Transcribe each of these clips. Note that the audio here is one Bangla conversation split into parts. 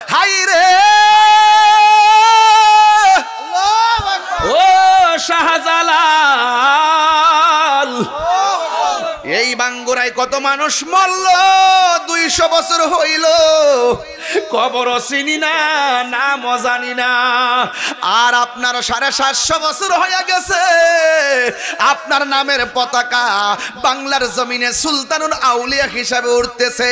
হাই রে ও শাহজালাল, এই বাঙ্গুরায় কত মানুষ মরল, 200 বছর হইল, কবরও চিনি না, নামও জানি না। আর আপনার 750 বছর হয়ে গেছে, আপনার নামের পতাকা বাংলার জমিনে সুলতানুল আউলিয়া হিসাবে উঠতেছে।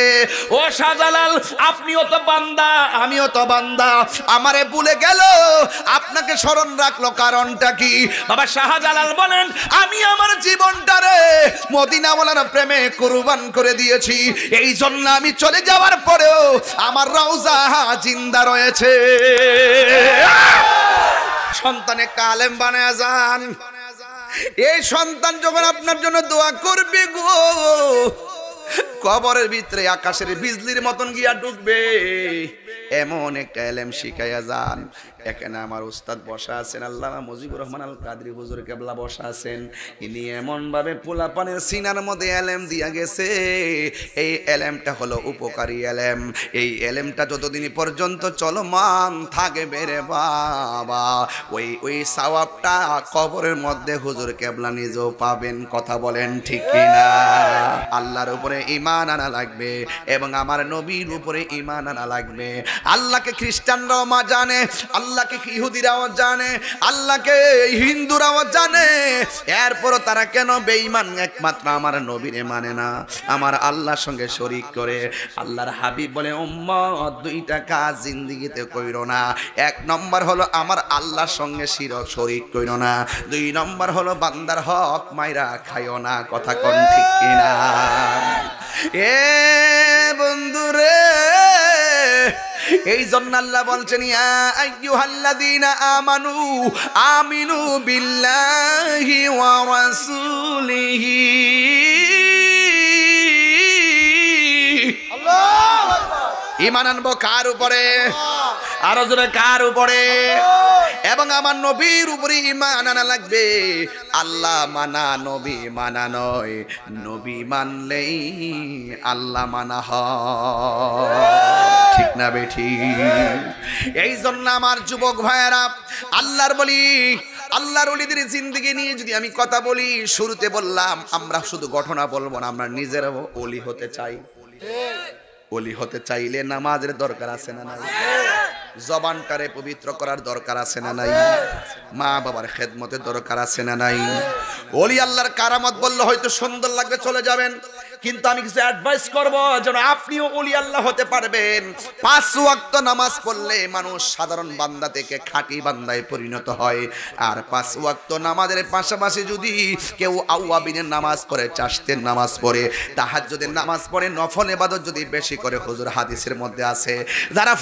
ও শাহজালাল, আপনিও তো বান্দা, আমিও তো বান্দা, আমারে ভুলে গেল, আপনাকে স্মরণ রাখলো কারণটা কি? বাবা শাহজালাল বলেন, আমি আমার জীবনটারে মদিনাওয়ালার প্রেমে কুরবান করে দিয়েছি, এই জন্য আমি চলে যাওয়ার পরেও আমার রওজা জিন্দা রয়েছে। সন্তান একটা আলেম বানায়া যান, এই সন্তান যখন আপনার জন্য দোয়া করবে গো, কবরের ভিতরে আকাশের বিজলির মতন গিয়া ঢুকবে, এমন একটা এলেম শিখাইয়া যান। এখানে আমার উস্তাদ বসা আছেন, আল্লামা মুজিবুর রহমান আল কাদরি হুজুর কেবলা বসা আছেন, ইনি এমন ভাবে পোলাপানের সিনার মধ্যে এলেম দিয়া গেছে, এই এলেমটা হলো উপকারী এলেম। এই এলেমটা যতদিন পর্যন্ত চলমান থাকবে রে বাবা, ওই সওয়াবটা কবরের মধ্যে হুজুর কেবলা নিজেও পাবেন। কথা বলেন ঠিক কিনা? আল্লাহর উপরে ঈমান আনা লাগবে এবং আমার নবীর উপরে ঈমান আনা লাগবে। আল্লাহকে খ্রিস্টানরাও মা জানে, আল্লাহকে ইহুদিরাও জানে, আল্লাহকে হিন্দুরাও জানে, এরপরও তারা কেন বেঈমান? একমাত্র আমার নবীরে মানে না, আমার আল্লাহর সঙ্গে শরীক করে। আল্লাহর হাবিব বলে, উম্মত দুইটা কাজ জিন্দেগিতে কইরো না। 1 নম্বর হলো আমার আল্লাহর সঙ্গে শরীক কইরো না, 2 নম্বর হলো বান্দার হক মাইরা খাইও না। কথা কোন ঠিক কিনা? এ বন্ধুরে, এই জন্য আল্লাহ বলছেন, ইয়া আইয়ুহাল্লাযীনা আমানু আমিনু বিল্লাহি ওয়া রাসূলিহি। আল্লাহু আকবার। ঈমান আনবো কার উপরে? আরো জোরে কার উপরে? এবং আমার নবীর উপরে ঈমান আনা লাগবে। আল্লাহ মানা নবী মানা নয়, নবী মানলেই আল্লাহ মানা হয়। ঠিক না বেঠি? এই জন্য আমার যুবক ভাইয়েরা, আল্লাহর বলি, আল্লাহর ওলিদের জিন্দেগি নিয়ে যদি আমি কথা বলি, শুরুতে বললাম আমরা শুধু ঘটনা বলবো না, আমরা নিজেরাও ওলি হতে চাই। ওলি হতে চাইলে নামাজের দরকার আছে না নাই? জবানটারে পবিত্র করার দরকার আছে না নাই? মা বাবার খেদমতের দরকার আছে না নাই? ওলি আল্লাহর কারামত বললে হয়তো সুন্দর লাগবে, চলে যাবেন, কিন্তু আমি কিছু অ্যাডভাইস করব যেন আপনিও ওলি আল্লাহ হতে পারবেন। 5 ওয়াক্ত নামাজ পড়লে মানুষ সাধারণ বান্দা থেকে খাঁটি বান্দায় পরিণত হয়। আর 5 ওয়াক্ত নামাজের পাশাপাশি যদি কেউ আওয়াবিনের নামাজ পড়ে, চাশতের নামাজ পড়ে, তাহাজ্জুদের নামাজ পড়ে, নফল ইবাদত যদি বেশি করে, হুজুর হাদিসের মধ্যে আছে, যারা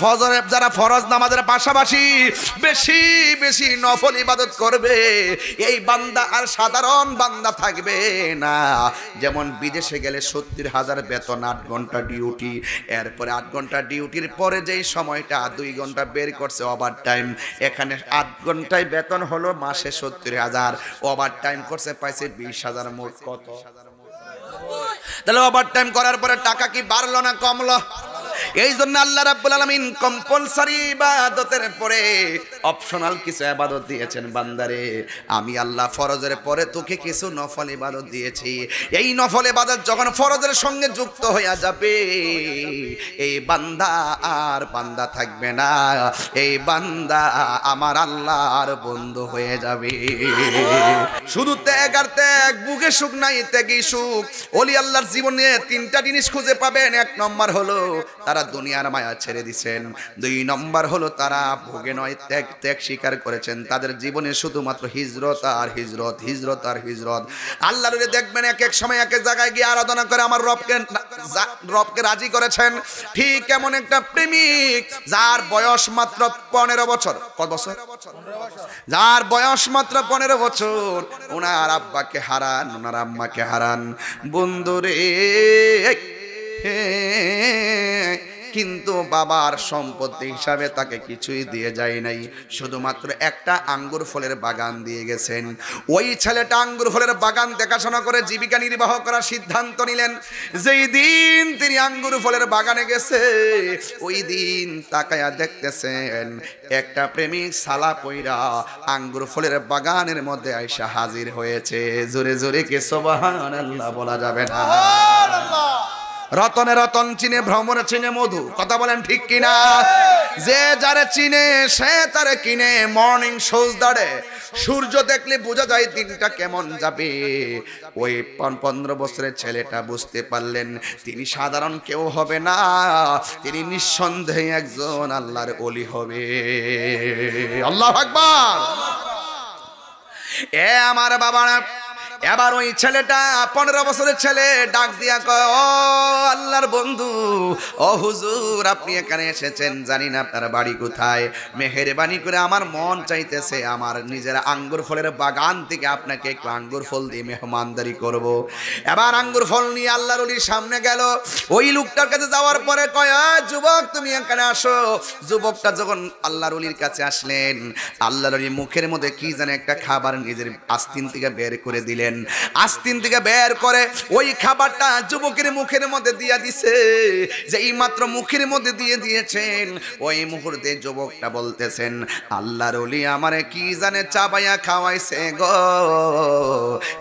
ফরজ নামাজের পাশাপাশি বেশি বেশি নফল ইবাদত করবে, এই বান্দা আর সাধারণ বান্দা থাকবে না। যেমন বিদেশে গেলে 70,000 বেতন, 8 ঘন্টা ডিউটি, এরপরে 8 ঘন্টা ডিউটির পরে যেই সময়টা 2 ঘন্টা বের করছে ওভার টাইম, এখানে 8 ঘন্টায় বেতন হলো মাসে 70,000, ওভার টাইম করছে পাইছে 20,000, মোট কত? তাহলে ওভার টাইম করার পরে টাকা কি বাড়লো না কমলো? এই জন্য আল্লাহ রাব্বুল আলামিন কম্পালসারি ইবাদতের পরে অপশনাল কিছু ইবাদত দিয়েছেন বান্দারে। আমি আল্লাহ ফরজের পরে তোকে কিছু নফল ইবাদত দিয়েছি। এই নফল ইবাদত যখন ফরজের সঙ্গে যুক্ত হয়ে যাবে, এই বান্দা আর বান্দা থাকবে না, এই বান্দা আমার আল্লাহর বন্ধু হয়ে যাবে। শুধু ত্যাগ আর ত্যাগ, বুকে সুখ নাই, ত্যাগই সুখ। ওলি আল্লাহর জীবনে 3টা জিনিস খুঁজে পাবেন। 1 নম্বর হলো তারা দুনিয়ার মায়া ছেড়ে দিয়েছেন, 2 নম্বর হলো তারা ভোগে নয় ত্যাগ স্বীকার করেছেন। তাদের জীবনে শুধুমাত্র হিজরত আর হিজরত, হিজরত আর হিজরত। আল্লাহর দেখবেন এক এক সময় এক এক জায়গায় গিয়ে আরাধনা করে আমার রবকে রাজি করেছেন। ঠিক এমন একটা প্রেমিক যার বয়স মাত্র 15 বছর। কত বছর? যার বয়স মাত্র 15 বছর, ওনার আব্বাকে হারান, ওনার আম্মাকে হারান। বন্ধুরে, কিন্তু বাবার সম্পত্তি হিসাবে তাকে কিছুই দিয়ে যায় নাই, শুধুমাত্র একটা আঙ্গুর ফলের বাগান দিয়ে গেছেন। ওই ছেলেটা আঙ্গুর ফলের বাগান দেখাশোনা করে জীবিকা নির্বাহ করার সিদ্ধান্ত নিলেন। যেই দিন তিনি আঙ্গুর ফলের বাগানে গেছে, ওই দিন তাকায়া দেখতেছেন একটা প্রেমিক সালা পয়রা আঙ্গুর ফলের বাগানের মধ্যে আইসা হাজির হয়েছে। জোরে জোরে কে সুবহানাল্লাহ বলা যাবে না? রতনে রতন চিনে, ভ্রমরে চিনে মধু। কথা বলেন ঠিক কিনা? যে যারে চিনে সে তারে কিনে। মর্নিং সোজ দাঁড়ে, সূর্য দেখলে বোঝা যায় দিনটা কেমন যাবে। ওই 15 বছরের ছেলেটা বুঝতে পারলেন তিনি সাধারণ কেউ হবে না, তিনি নিঃসন্দেহে একজন আল্লাহর ওলি হবে। আল্লাহু আকবার। এ আমার বাবারা, এবার ওই ছেলেটা 15 বছরের ছেলে ডাক দিয়া কয়, ও আল্লাহর বন্ধু, ও হুজুর, আপনি এখানে এসেছেন, জানি না আপনার বাড়ি কোথায়। মেহেরবানি করে আমার মন চাইতেছে আমার নিজের আঙ্গুর ফলের বাগান থেকে আপনাকে একটু আঙ্গুর ফল দিয়ে মেহমানদারি করব। এবার আঙ্গুর ফল নিয়ে আল্লাহর ওলির সামনে গেল। ওই লোকটার কাছে যাওয়ার পরে কয়, যুবক তুমি এখানে আসো। যুবকটা যখন আল্লাহর ওলির কাছে আসলেন, আল্লাহর ওলি মুখের মধ্যে কি জানে একটা খাবার নিজের আস্তিন থেকে বের করে দিলেন। আস্তিন থেকে বের করে ওই খাবারটা যুবকের মুখের মধ্যে দিয়া দিছে। যে এই মাত্র মুখের মধ্যে দিয়ে দিয়েছেন, ওই মুহূর্তে যুবকটা বলতেছেন, আল্লাহর ওলি আমারে কি জানে চাবাইয়া খাওয়াইছে গো,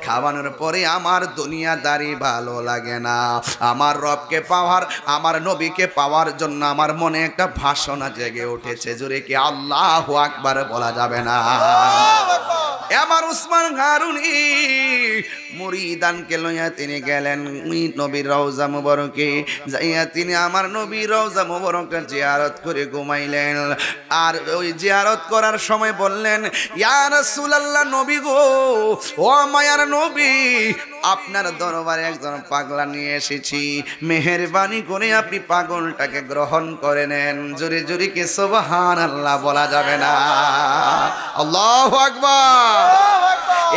খাওয়ানোর পরে আমার দুনিয়াদারি ভালো লাগে না। আমার রবকে পাওয়ার, আমার নবীকে পাওয়ার জন্য আমার মনে একটা ভাষণা জেগে উঠেছে। জোরে কি আল্লাহু আকবার বলা যাবে না? আমার উসমান হারুনি মুরিদানকে লইয়া তিনি গেলেন নবীর রওজা মুবারকে। যাইয়া তিনি আমার নবীর রওজা মুবারকে জিয়ারত করে ঘুমাইলেন। আর ওই জিয়ারত করার সময় বললেন, ইয়া রাসূলুল্লাহ, নবী গো, ও মায়ার নবী, আপনার দরবারে একজন পাগলা নিয়ে এসেছি, মেহেরবানি করে আপনি পাগলটাকে গ্রহণ করে নেন। জোরে জোরে কি সুবহানাল্লাহ বলা যাবে না? আল্লাহু আকবার।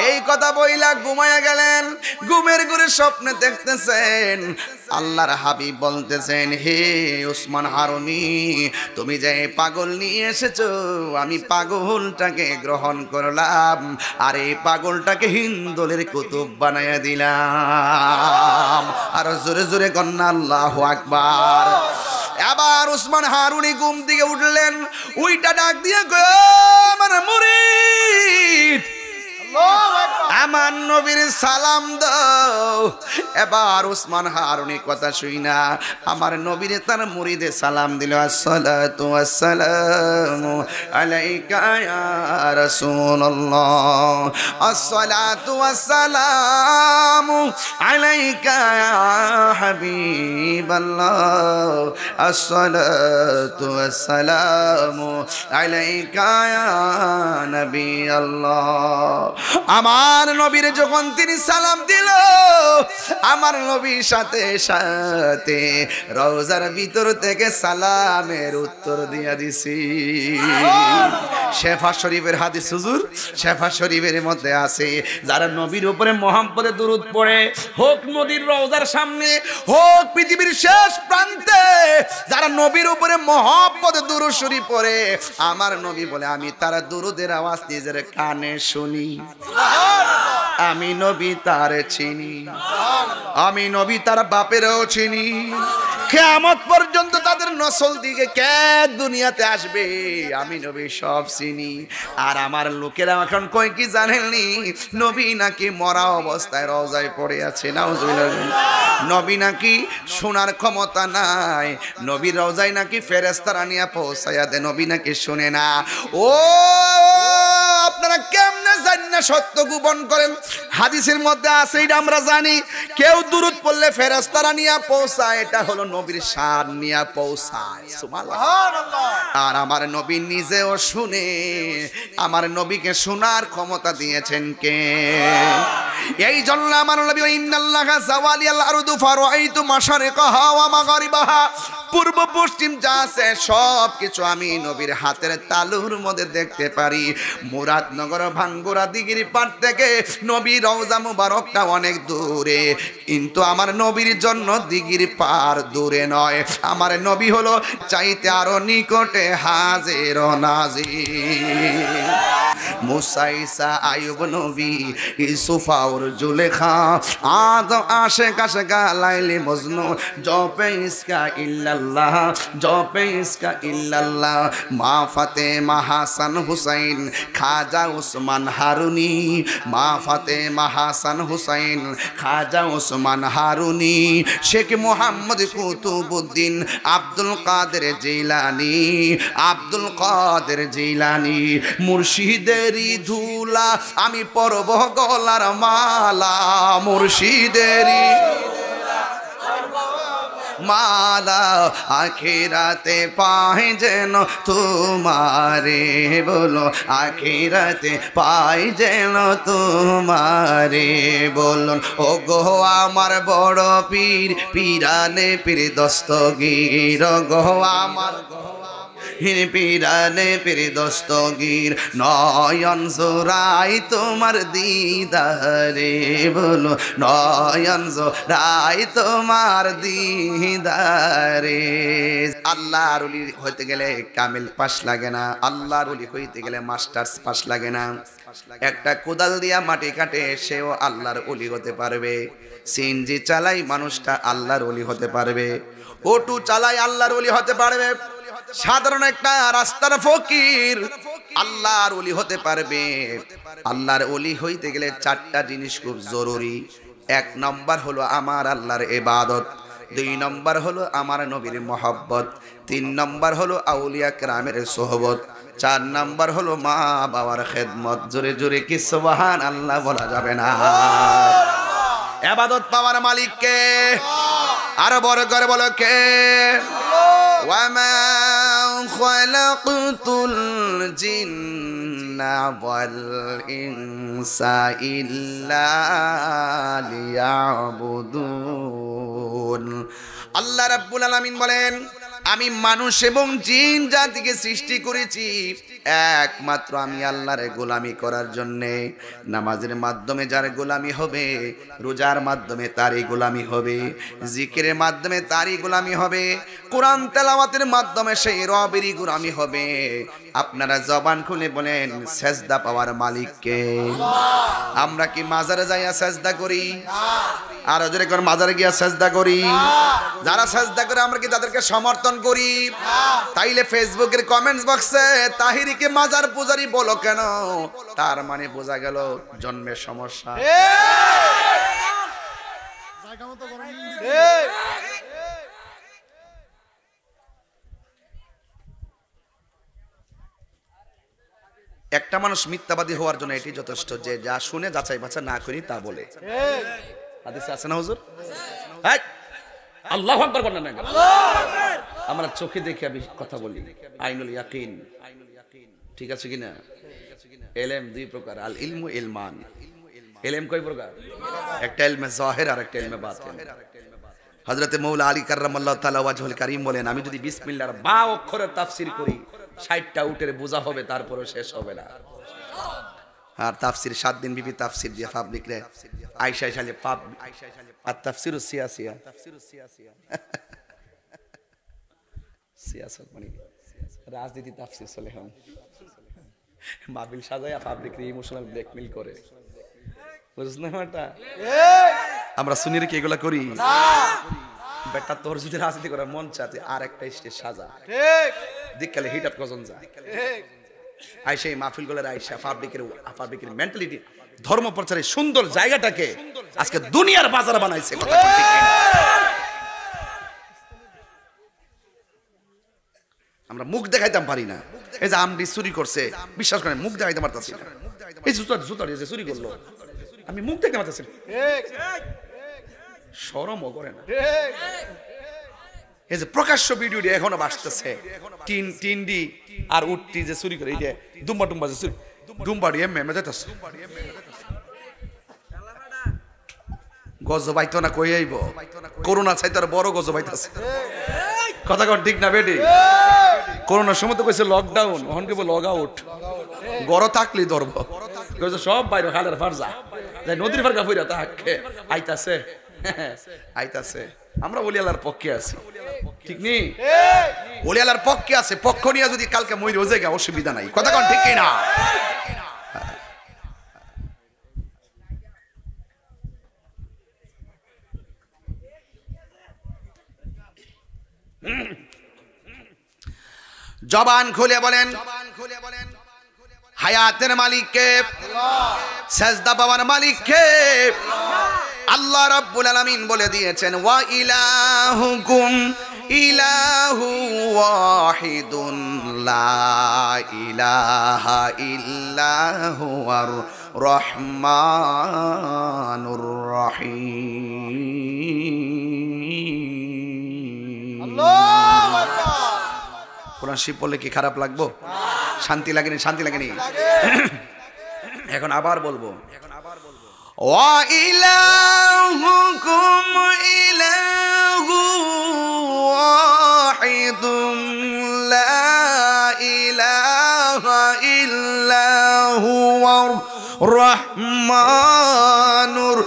এই কথা বইলা ঘুমায়া গেলেন। ঘুমের ঘরে স্বপ্নে দেখতেছেন আল্লাহর হাবিব বলতেছেন, হে উসমান হারুনি, তুমি যে পাগল নিয়ে এসেছো, আমি পাগলটাকে গ্রহণ করলাম, আর এই পাগলটাকে হিন্দোলের কুতুব বানাইয়া দিলাম। আর জোরে জোরে কন্যা আল্লাহু আকবার। আবার উসমান হারুনি ঘুম থেকে উঠলেন, উইটা ডাক দিয়া গো, আমার মুরিদ, আমার নবীর সালাম দাও। এবার উসমান হারুনি কথা শুই না আমার নবীরে তার মুরিদে সালাম দিল। আসসালাতু ওয়াসসালামু আলাইকা ইয়া রাসূলুল্লাহ, আসসালাতু ওয়াসসালামু আলাইকা ইয়া হাবিবাল্লাহ, আসসালাতু ওয়াসসালামু আলাইকা ইয়া নবী আল্লাহ। আমার নবীর যখন তিনি সালাম দিল, আমার নবীর সাথে সাথে রওজার ভিতর থেকে সালামের উত্তর দিয়া দিছি। শেফা শরীফের হাদিস হুজুর, শেফা শরীফের মধ্যে আছে, যারা নবীর উপরে মহব্বতে দুরূদ পড়ে, হোক নদীর রওজার সামনে, হোক পৃথিবীর শেষ প্রান্তে, যারা নবীর উপরে মহব্বতে দুরূদ শরীফ পড়ে, আমার নবী বলে আমি তার দুরূদের আওয়াজ নিজের কানে শুনি। আমি নবী তার চিনি, আমি নবী তার বাপেরও চিনি। কিয়ামত পর্যন্ত তাদের নসল দিকে কে দুনিয়াতে আসবে, আমি নবী সব চিনি। আর আমার লোকেরা এখন কই কি জানেননি, নবী নাকি মরা অবস্থায় রওজায় পড়ে আছে। নাউজুবিল্লাহ। নবী নাকি শোনার ক্ষমতা নাই, নবীর রওজায় নাকি ফেরেশতারা নিয়ে পৌঁছায়া দেয়, নবী নাকি শুনে না। ও আপনারা কেমনে জানেন না সত্য গোপন করেন? হাদিসের মধ্যে আছে, এটা আমরা জানি, কেউ দুরূদ পড়লে ফেরেশতারা নিয়ে পৌঁছায়, এটা হলো নবীর শান নিয়ে পৌঁছায়। সুবহানাল্লাহ। আর আমার নবী নিজেও শুনে, আমার নবীকে শোনার ক্ষমতা দিয়েছেন কে? এই জন্য আমার নবী ইন্নাল্লাহা যাওয়ালিয়াল আরদু ফারাআইতু মাশারিকাহা ওয়া মাগারিবাহা, পূর্ব পশ্চিম যা আছে সব কিছু আমি নবীর হাতের তালুর মধ্যে দেখতে পারি। মুরাদনগর ভাঙ্গুরা দিঘির পাড় থেকে নবী রওজা মুবারকটা অনেক দূরে, কিন্তু আমার নবীর জন্য দিঘির পাড় দূরে নয়, আমার নবী হলো চাইতে আরো নিকটে হাজির ও নাজির। মুসা ঈসা আইয়ুব নবী ইউসুফ আর জুলেখা আদম আশিক আশিকা লাইলি মজনু জপে ইসকা ইল্লাল্লাহ, জপে ইসকা ইল্লাল্লাহ। মা ফাতেমা হাসান হুসাইন খাজা উসমান হারুনি, মা ফাতেমা হাসান হুসাইন খাজা উসমান হারুনি, শেখ মুহাম্মদ কুতুবউদ্দিন আব্দুল কাদের জিলানী, আব্দুল কাদের জিলানী। মুর্শিদেরই ধুলা আমি পরব গলার মালা, মুর্শিদেরই মালা আখিরাতে পাই যেন তোমারে, বলো আখিরাতে পাই যেন তোমারে বলুন। ও গো আমার বড় পীর পীরানে পীর দস্তগীর, গো আমার পীরানে পীর দস্তগীর, নয়ন জোড়াই তোমার দিদারে, বলো নয়ন জোড়াই তোমার দিদারে। আল্লাহর ওলি হইতে গেলে কামিল পাস লাগে না, আল্লাহর ওলি হইতে গেলে মাস্টার্স পাস লাগে না। একটা কোদাল দিয়া মাটি কাটে সেও আল্লাহর ওলি হতে পারবে, সিএনজি চালাই মানুষটা আল্লাহর ওলি হতে পারবে, অটো চালাই আল্লাহর ওলি হতে পারবে, সাধারণ একটা রাস্তার ফকির আল্লাহর ওলি হতে পারবে। আল্লাহর ওলি হইতে গেলে চারটা জিনিস খুব জরুরি। এক নম্বর হলো আমার আল্লাহর ইবাদত, দুই নম্বর হলো আমার নবীর মহব্বত, তিন নম্বর হলো আউলিয়া কেরামের সোহবত, চার নম্বর হলো মা বাবার খেদমত। জোরে জোরে কি সুবহানাল্লাহ বলা যাবে না? ইবাদত পাওয়ার মালিক কে? আরো বড় করে বলো কে? وَمَا خَلَقْتُ الْجِنَّ وَالْإِنسَ إِلَّا لِيَعْبُدُونَ। আল্লাহ রাব্বুল আলামিন বলেন, আমি মানুষ এবং জিন জাতিকে সৃষ্টি করেছি একমাত্র আমি আল্লাহর গোলামি করার জন্যে। নামাজের মাধ্যমে যার গোলামি হবে, রোজার মাধ্যমে তারই গোলামি হবে, জিকিরের মাধ্যমে তারই গোলামি হবে, কোরআন তেলাওয়াতের মাধ্যমে সেই রবেরই গোলামি হবে। আপনারা জবান খুলে বলেন সেজদা পাওয়ার মালিক কে? আমরা কি মাজারে যাইয়া সেজদা করি? আর ওজরে কোন মাজারে গিয়া সেজদা করি? যারা সেজদা করে আমরা কি তাদেরকে সমর্থন করি? তাইলে ফেসবুকের কমেন্টস বক্সে তাহিরিকে মাজার পূজারি বলো কেন, তার মানে বোঝা গেল জন্মের সমস্যা। একটা মানুষ মিথ্যাবাদী হওয়ার জন্য এটি যথেষ্ট যে যা শুনে যাচাই বাছাই না করি তা বলে। হাদিসে আছে না হুজুর? আল্লাহু আকবার বলেন না? আমরা চোখে দেখে আমি কথা বলি, আইনুল ইয়াকিন, ঠিক আছে কিনা? ইলম দুই প্রকার, আল ইলমু ইলমান। ইলম কয় প্রকার? একটা ইলমে জাহির আর একটা ইলমে বাতিন। হযরতে মাওলা আলী কাররামাল্লাহু তাআলা ওয়াজহুল কারীম বলেন, আমি যদি বিসমিল্লাহর বা অক্ষরের তাফসীর করি 60টা উটের বোঝা হবে, তারপরে শেষ হবে না। আর তাফসীর 7 দিন বিবি তাফসীর দিয়ে পাবলিক রে আয়েশা শালে পাব আর তাফসীর সিয়াসিয়া, সিয়াসত মানে রাজনীতি তাফসীর চলে এখন, মাহফিল সাজায়া পাবলিক রে ইমোশনাল ব্ল্যাকমেল করে, বুঝছ না? আমরা সুনির কি এগুলা করি না? বেটা তোর যদি রাজনীতি করার মন চাতে আর একটা স্টেজ সাজা, ঠিক দিককালে হিট আপ কজন যা, ঠিক আয়েশা এই মাহফিল গুলোর আয়েশা পাবলিকের মেন্টালিটি ধর্ম প্রচারের সুন্দর জায়গাটাকে আজকে দুনিয়ার বাজার বানাইছে। কথা ঠিক না? আমরা মুখ দেখাইতাম পারি না। এই যে আমডি চুরি করছে, বিশ্বাস করেন মুখ দেখাইতে পারতাছি না। এই জুতা যে চুরি করলো, আমি মুখ দেখতে পারতাছি না, শরমও করে না। এই যে প্রকাশ্য ভিডিও এখনো বাসতেছে, টিন্ডি আর উটটি যে চুরি করে, এই যে দুম্বা টুম্বা যে চুরি, দুম্বাড়ি এমএ যেতেছে, গজব আইতো না কই আইব করোনা চাইতে আর বড় গজব আইতাছে কথা কন ঠিক না বেটি করোনার সময় তো কইছে লকডাউন এখন কেবল লগ আউট গড় থাকলি ধরব কইছে সব বাইরে খালের ফারজা যাই নদীর ফারকা ফইরা তাকে আইতাছে আইতাছে আমরা ওলি আল্লাহর পক্ষে আছি ঠিক নি ওলি আল্লাহর পক্ষে আছে পক্ষ নিয়ে যদি কালকে মই রোজে গে অসুবিধা নাই কথা কন ঠিক কি না জবান খুলে বলেন হায়াতের মালিককে সেজদা পাওয়ার মালিককে আল্লাহ রাব্বুল আলামিন বলে দিয়েছেন ওয়া ইলাহুকুম ইলাহু ওয়াহিদুন লা ইলাহা ইল্লা হুয়ার রহমানুর রহিম আল্লাহু আকবার কোরআন শরীফ পড়লে কি খারাপ লাগবো শান্তি লাগেনি শান্তি লাগেনি এখন আবার বলবো ওয়া ইলাহুকুম ইলাহু ওয়াহিদুন লা ইলাহা ইল্লা হুয়ার রহমানুর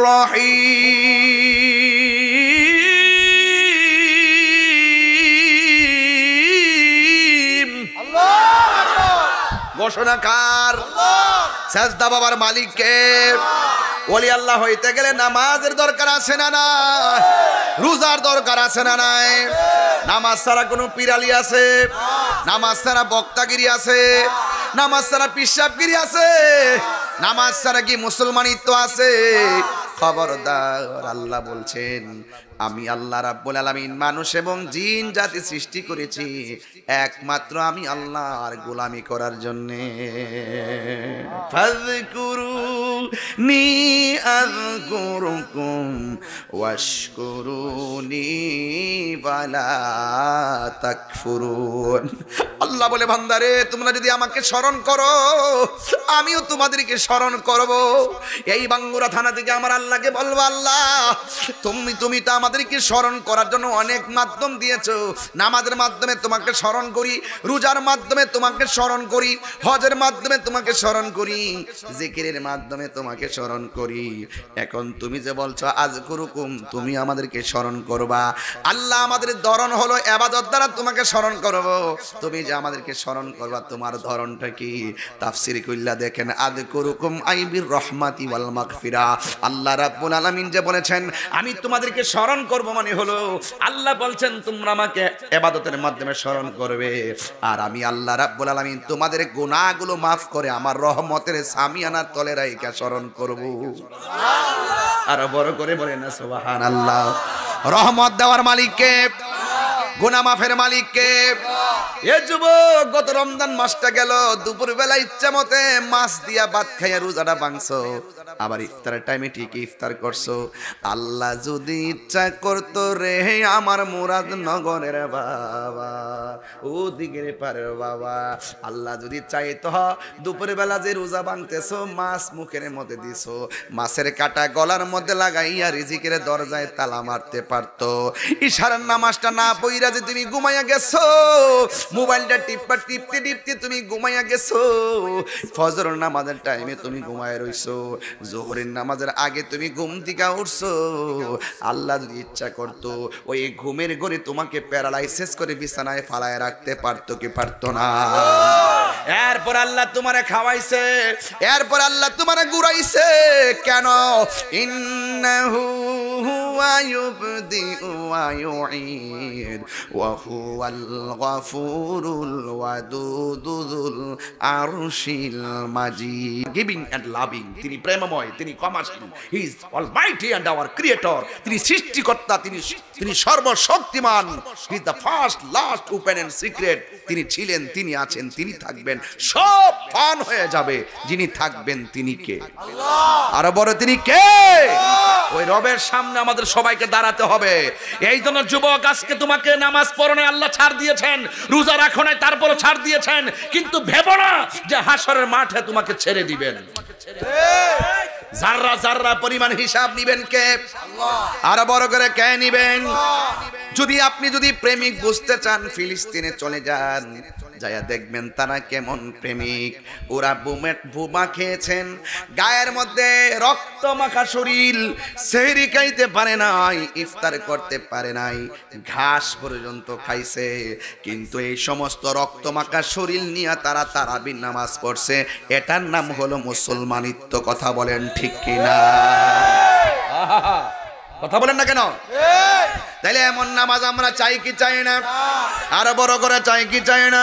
রহিম ঘোষণাকার সেজদা বাবার মালিককে ওলি আল্লাহ হইতে গেলে নামাজের দরকার আছে না না রোজার দরকার আছে না নাই নামাজ ছাড়া কোনো পিরালি আছে নামাজ ছাড়া বক্তাগিরি আছে নামাজ ছাড়া পিশাবগিরি আছে নামাজ ছাড়া কি মুসলমানিত্ব আছে খবরদার আল্লাহ বলছেন আমি আল্লাহ রাব্বুল আলামিন মানুষ এবং জিন জাতি সৃষ্টি করেছি একমাত্র আমি আল্লাহর গোলামি করার জন্য ফাযকুরুনি আযকুরুকুম ওয়াশকুরুনি ওয়ালা তাকফুরুন আল্লাহ বলে বান্দারে তোমরা যদি আমাকে স্মরণ করো আমিও তোমাদেরকে স্মরণ করব এই বাঙ্গুরা থানা থেকে আমার আল্লাহকে বলবো আল্লাহ তুমি তো আমাদেরকে স্মরণ করার জন্য অনেক মাধ্যম দিয়েছো নামাজের মাধ্যমে তোমাকে স্মরণ করি রোজার মাধ্যমে তোমাকে স্মরণ করি হজের মাধ্যমে তোমাকে স্মরণ করি জিকিরের মাধ্যমে তোমাকে স্মরণ করি এখন তুমি যে বলছো আযকুরুকুম তুমি আমাদেরকে স্মরণ করবা আল্লাহ আমাদের ধরন হলো ইবাদত দ্বারা তোমাকে স্মরণ করব তুমি যে আমাদেরকে স্মরণ করবা তোমার ধরনটা কি তাফসীর কইলা দেখেন আযকুরুকুম আইবির রহমাতি ওয়াল মাগফিরা আল্লাহ রাব্বুল আলামিন যে বলেছেন আমি তোমাদেরকে স্মরণ করব মানে হলো আল্লাহ বলছেন তোমরা আমাকে ইবাদতের মাধ্যমে স্মরণ করবে আর আমি আল্লাহ রাব্বুল আলামিন তোমাদের গুনাহগুলো maaf করে আমার রহমতের সামিয়ানার তলে রাইখা স্মরণ করব সুবহানাল্লাহ আর বড় করে বলেন না সুবহানাল্লাহ রহমত দেওয়ার মালিককে গুনাহ মাফের মালিককে এ যুবক গত রমজান মাসটা গেল দুপুর বেলা ইচ্ছা মতে মাছ দিয়া ভাত খাইয়া রোজাটা ভাঙছো আবার ইফতারের টাইমে ঠিকই ইফতার করছো আল্লাহ যদি ইচ্ছা করতো রে আমার মুরাদ নগরের বাবা ও দিগের পারের বাবা আল্লাহ যদি চাইতো দুপুর বেলা যে রোজা ভাঙতেছো মাছ মুখের মধ্যে দিছো মাছের কাঁটা গলার মধ্যে লাগাইয়া রিজিকের দরজায় তালা মারতে পারতো ইশারার নামাজটা না পইরা যে তুমি ঘুমাইয়া গেছো মোবাইলটা টিপতে তুমি ঘুমাইয়া গেছো ফজর নামাজের টাইমে তুমি ঘুমায় রইছো জোহরের নামাজের আগে তুমি ঘুম থেকে উঠছো আল্লাহ যদি ইচ্ছা করতো ওই ঘুমের ঘরে তোমাকে প্যারালাইসিস করে বিছানায় ফালায় রাখতে পারতো কি পারতো না এরপর আল্লাহ তোমারে খাওয়াইছে এরপর আল্লাহ তোমারে ঘুরাইছে কেন ইন্নাহু হুয়া ইউবদিউ ওয়া ইউঈদ ওয়া হুয়াল গফুরুল ওয়াদুদুল আরশিল মাজিদ গিভিং এন্ড লাভিং তিনি প্রেমময় তিনি ক্ষমাশীল he is almighty and our creator তিনি সৃষ্টিকর্তা তিনি সর্বশক্তিমান he is the first last open and secret তিনি ছিলেন তিনি আছেন তিনি থাকবেন সব পান হয়ে যাবে যিনি থাকবেন তিনি কে আল্লাহ আর বড় তিনি কে ওই রবের সামনে আমাদের সবাইকে দাঁড়াতে হবে এই জন্য যুবক আজকে তোমাকে নামাজ পড়নে আল্লাহ ছাড় দিয়েছেন রোজা রাখো না তারপরও ছাড় দিয়েছেন কিন্তু ভেবো না যে হাসরের মাঠে তোমাকে ছেড়ে দিবেন জাররা জাররা পরিমাণ হিসাব নিবেন কে? আল্লাহ। আর বড় করে কে নিবেন? যদি আপনি যদি প্রেমিক বুঝতে চান, ফিলিস্তিনে চলে যান, যায়া দেখবেন তারা কেমন প্রেমিক। ওরা বোমা খেয়েছেন, গায়ের মধ্যে রক্ত মাখা শরীর, সেহরি খাইতে পারে নাই, ইফতার করতে পারে নাই, ঘাস পর্যন্ত খাইছে, কিন্তু এই সমস্ত রক্ত মাখা শরীর নিয়ে তারা তারাবির নামাজ পড়ছে। এটার নাম হলো মুসলমানিত্ব। কথা বলেন ঠিক কিনা? কথা বলেন না কেন? তাইলে এমন নামাজ আমরা চাই কি চাই না? আরো বড় করে চাই কি চাই না?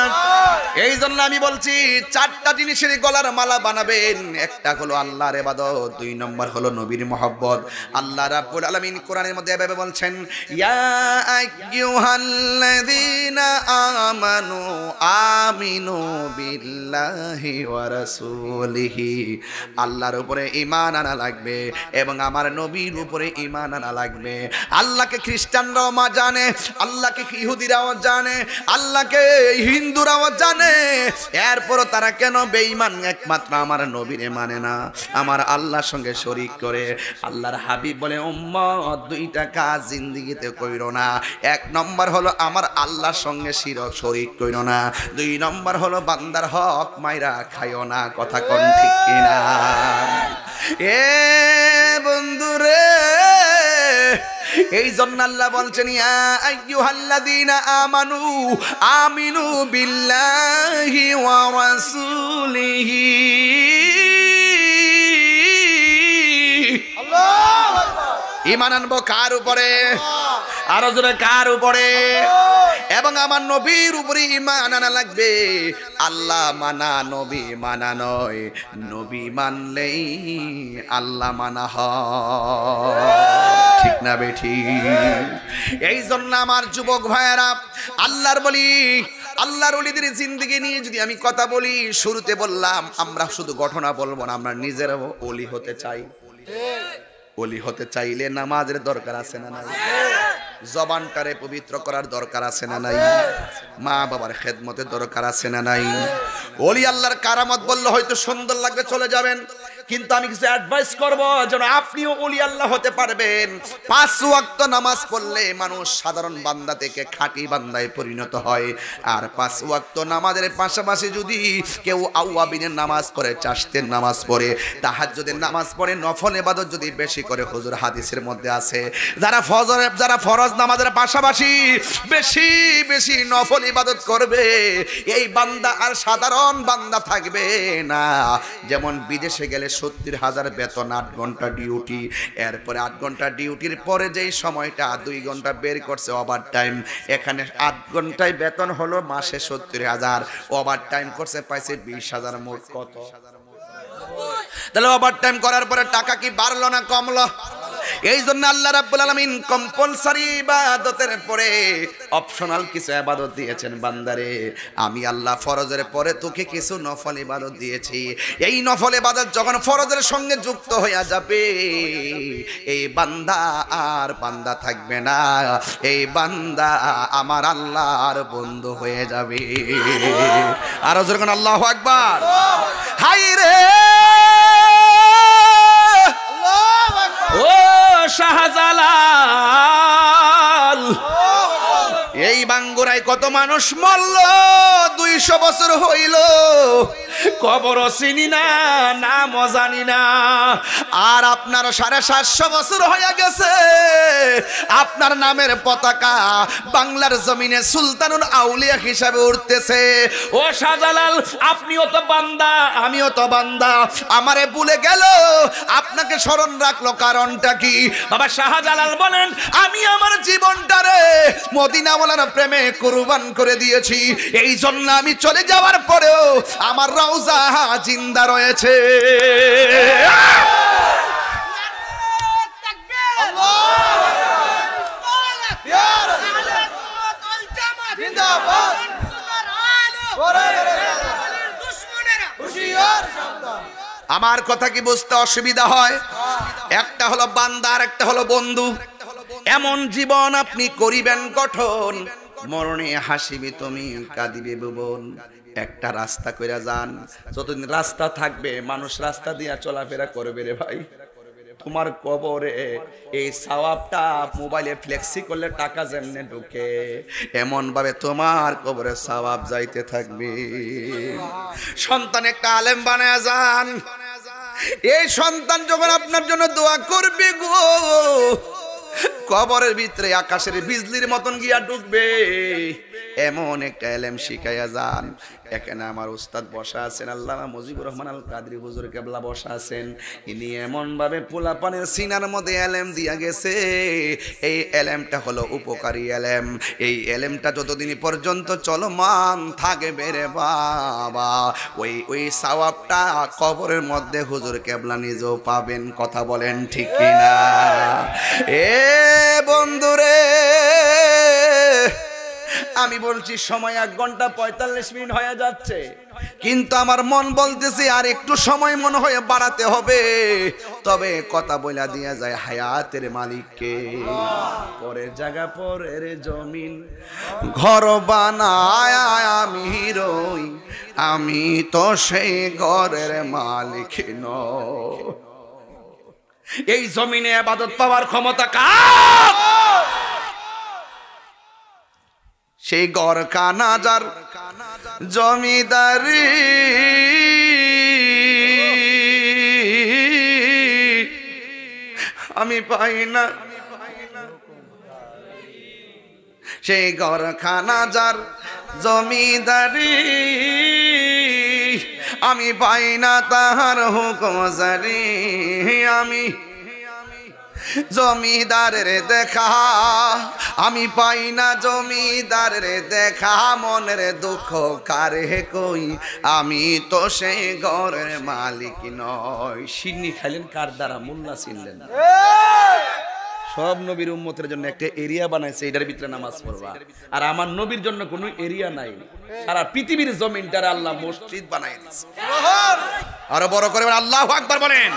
এই জন্য আমি বলছি, চারটা জিনিসের গলার মালা বানাবেন। একটা হলো আল্লাহর ইবাদত, দুই নম্বর হলো নবীর মহব্বত। আল্লাহ রাব্বুল আলামিন কোরআনের মধ্যে এভাবে বলছেন, ইয়া আইয়ুহাল্লাযীনা আমানু আমিনু বিল্লাহি ওয়া রাসূলিহি। আল্লাহর উপরে ঈমান আনা লাগবে এবং আমার নবীর উপরে ঈমান আনা লাগবে। আল্লাহকে খ্রিস্টানরাও জানে, আল্লাহকে ইহুদিরাও জানে, আল্লাহকে হিন্দুরাও জানে, এরপরও তারা কেন বেঈমান? একমাত্র আমার নবীরে মানে না, আমার আল্লাহর সঙ্গে শরীক করে। আল্লাহর হাবিব বলে, উম্মত দুইটা কাজ জিন্দেগিতে কইরো না। এক নম্বর হলো আমার আল্লাহর সঙ্গে শরীক কইরো না, দুই নম্বর হলো বান্দার হক মাইরা খাইও না। কথা কোন ঠিক কিনা? এ বন্ধুরে, এই জন্য আল্লাহ বলছেন, ইয়া আইয়ুহাল্লাযীনা আমানু আমিনু বিল্লাহি ওয়া রাসূলিহি। আল্লাহু আকবার। ঈমান আনবো কার উপরে? আরো জোরে কার উপরে? এবং আমার নবীর উপরে ঈমান আনা লাগবে। আল্লাহ মানা নবী মানা নয়, নবী মানলেই আল্লাহ মানা হয়। ঠিক না বেঠি? এই জন্য আমার যুবক ভাইয়েরা, আল্লাহর বলি, আল্লাহর ওলিদের জিন্দেগি নিয়ে যদি আমি কথা বলি, শুরুতে বললাম আমরা শুধু ঘটনা বলবো না, আমরা নিজেরাও ওলি হতে চাই। ওলি হতে চাইলে নামাজের দরকার আছে না নাই? জবানটারে পবিত্র করার দরকার আছে না নাই? মা বাবার খেদমতের দরকার আছে না নাই? ওলি আল্লাহর কারামত বললে হয়তো সুন্দর লাগবে, চলে যাবেন, কিন্তু আমি কিছু অ্যাডভাইস করব যেন আপনিও ওলি আল্লাহ হতে পারবেন। 5 ওয়াক্ত নামাজ পড়লে মানুষ সাধারণ বান্দা থেকে খাঁটি বান্দায় পরিণত হয়। আর 5 ওয়াক্ত নামাজের পাশাপাশি যদি কেউ আওয়াবিনের নামাজ পড়ে, চাশতের নামাজ পড়ে, তাহাজ্জুদের নামাজ পড়ে, নফল ইবাদত যদি বেশি করে, হুজুর হাদিসের মধ্যে আছে, যারা ফরজ নামাজের পাশাপাশি বেশি বেশি নফল ইবাদত করবে, এই বান্দা আর সাধারণ বান্দা থাকবে না। যেমন বিদেশে গেলে 70,000 বেতন, 8 ঘন্টা ডিউটি, এরপরে 8 ঘন্টা ডিউটির পরে যেই সময়টা 2 ঘন্টা বের করছে ওভার টাইম, এখানে 8 ঘন্টায় বেতন হলো মাসে 70,000, ওভার টাইম করছে পাইছে 20,000, মোট কত? তাহলে ওভার টাইম করার পরে টাকা কি বাড়লো না কমলো? এই জন্য আল্লাহ রাব্বুল আলামিন কম্পালসারি ইবাদতের পরে অপশনাল কিছু ইবাদত দিয়েছেন। বান্দারে, আমি আল্লাহ ফরজের পরে তোকে কিছু নফল ইবাদত দিয়েছি। এই নফল ইবাদত যখন ফরজের সঙ্গে যুক্ত হয়ে যাবে, এই বান্দা আর বান্দা থাকবে না, এই বান্দা আমার আল্লাহর বন্ধু হয়ে যাবে। আর যখন আল্লাহু আকবার, হাই রে ও শাহজালাল, এই বাঙ্গুরায় কত মানুষ মরল, 200 বছর হইল, কবর চিনি না, নামও জানি না। আর আপনার 750 বছর হয়ে গেছে, আপনার নামের পতাকা বাংলার জমিনে সুলতানুল আউলিয়া হিসাবে উঠতেছে। ও শাহজালাল, আপনিও তো বান্দা, আমিও তো বান্দা, আমারে ভুলে গেল, আপনাকে স্মরণ রাখলো, কারণটা কি? বাবা শাহজালাল বলেন, আমি আমার জীবনটারে মদিনাওয়ালার প্রেমে কুরবান করে দিয়েছি। এই জন্য আমি চলে যাওয়ার পরেও আমার রওজা জিন্দা রয়েছে। আমার কথা কি বুঝতে অসুবিধা হয়? একটা হলো বান্দা আর একটা হলো বন্ধু। এমন জীবন আপনি করিবেন গঠন, মরণে হাসিবি তুমি, কাঁদিবে ভুবন। একটা রাস্তা কইরা যান, যতদিন রাস্তা থাকবে মানুষ রাস্তা দিয়া চলাফেরা করবে রে ভাই। তোমার কবরে এই সওয়াবটা মোবাইলে ফ্লেক্সি করলে টাকা যেমনে ঢুকে, এমন ভাবে তোমার কবরে সওয়াব যাইতে থাকবে। সন্তান একটা আলেম বানায় যান, এই সন্তান যখন আপনার জন্য দোয়া করবে গো, কবরের ভিতরে আকাশের বিজলির মতন গিয়া ঢুকবে। এমন একটা এলেম শিখাইয়া যান। এখানে আমার উস্তাদ বসা আছেন, আল্লামা মুজিবুর রহমান আল কাদরি হুজুর কেবলা বসা আছেন। ইনি এমন ভাবে পোলাপানের সিনার মধ্যে এলেম দিয়া গেছে, এই এলেমটা হলো উপকারী এলেম। এই এলেমটা যতদিন পর্যন্ত চলমান থাকবে রে বাবা, ওই সওয়াবটা কবরের মধ্যে হুজুর কেবলা নিজেও পাবেন। কথা বলেন ঠিক কিনা? এ বন্ধুরে, আমি বলছি সময় 1 ঘন্টা 45 মিনিট হয়ে যাচ্ছে, কিন্তু আমার মন বলতেছে আর একটু সময় মনে হয় বাড়াতে হবে। তবে কথা বলা দিয়া যায় হায়াতের মালিককে। পরের জায়গা পরের জমিন ঘর বানায় আমি রই, আমি তো সেই ঘরের মালিক নই। এই জমিনে ইবাদত পাওয়ার ক্ষমতা কার? সেই ঘর কানাজার জমিদারি আমি পাই না, সেই ঘর খানাজার জমিদারি আমি পাই না, তাহার হুকুম জারি আমি জমিদারের দেখা আমি পাই না, জমিদারের দেখা মনের দুঃখ কারে কই, আমি তো সেই ঘরের মালিক নই। সিন্নি খাইলেন কার দ্বারা? মোল্লা চিনলেন। সব নবীর উম্মতের জন্য একটা এরিয়া বানাইছে, এটার ভিতরে নামাজ পড়বা। আর আমার নবীর জন্য কোনো এরিয়া নাই, সারা পৃথিবীর জমিনটারে আল্লাহ মসজিদ বানাই দিয়েছে। আরো বড় করে আল্লাহু আকবার বলেন।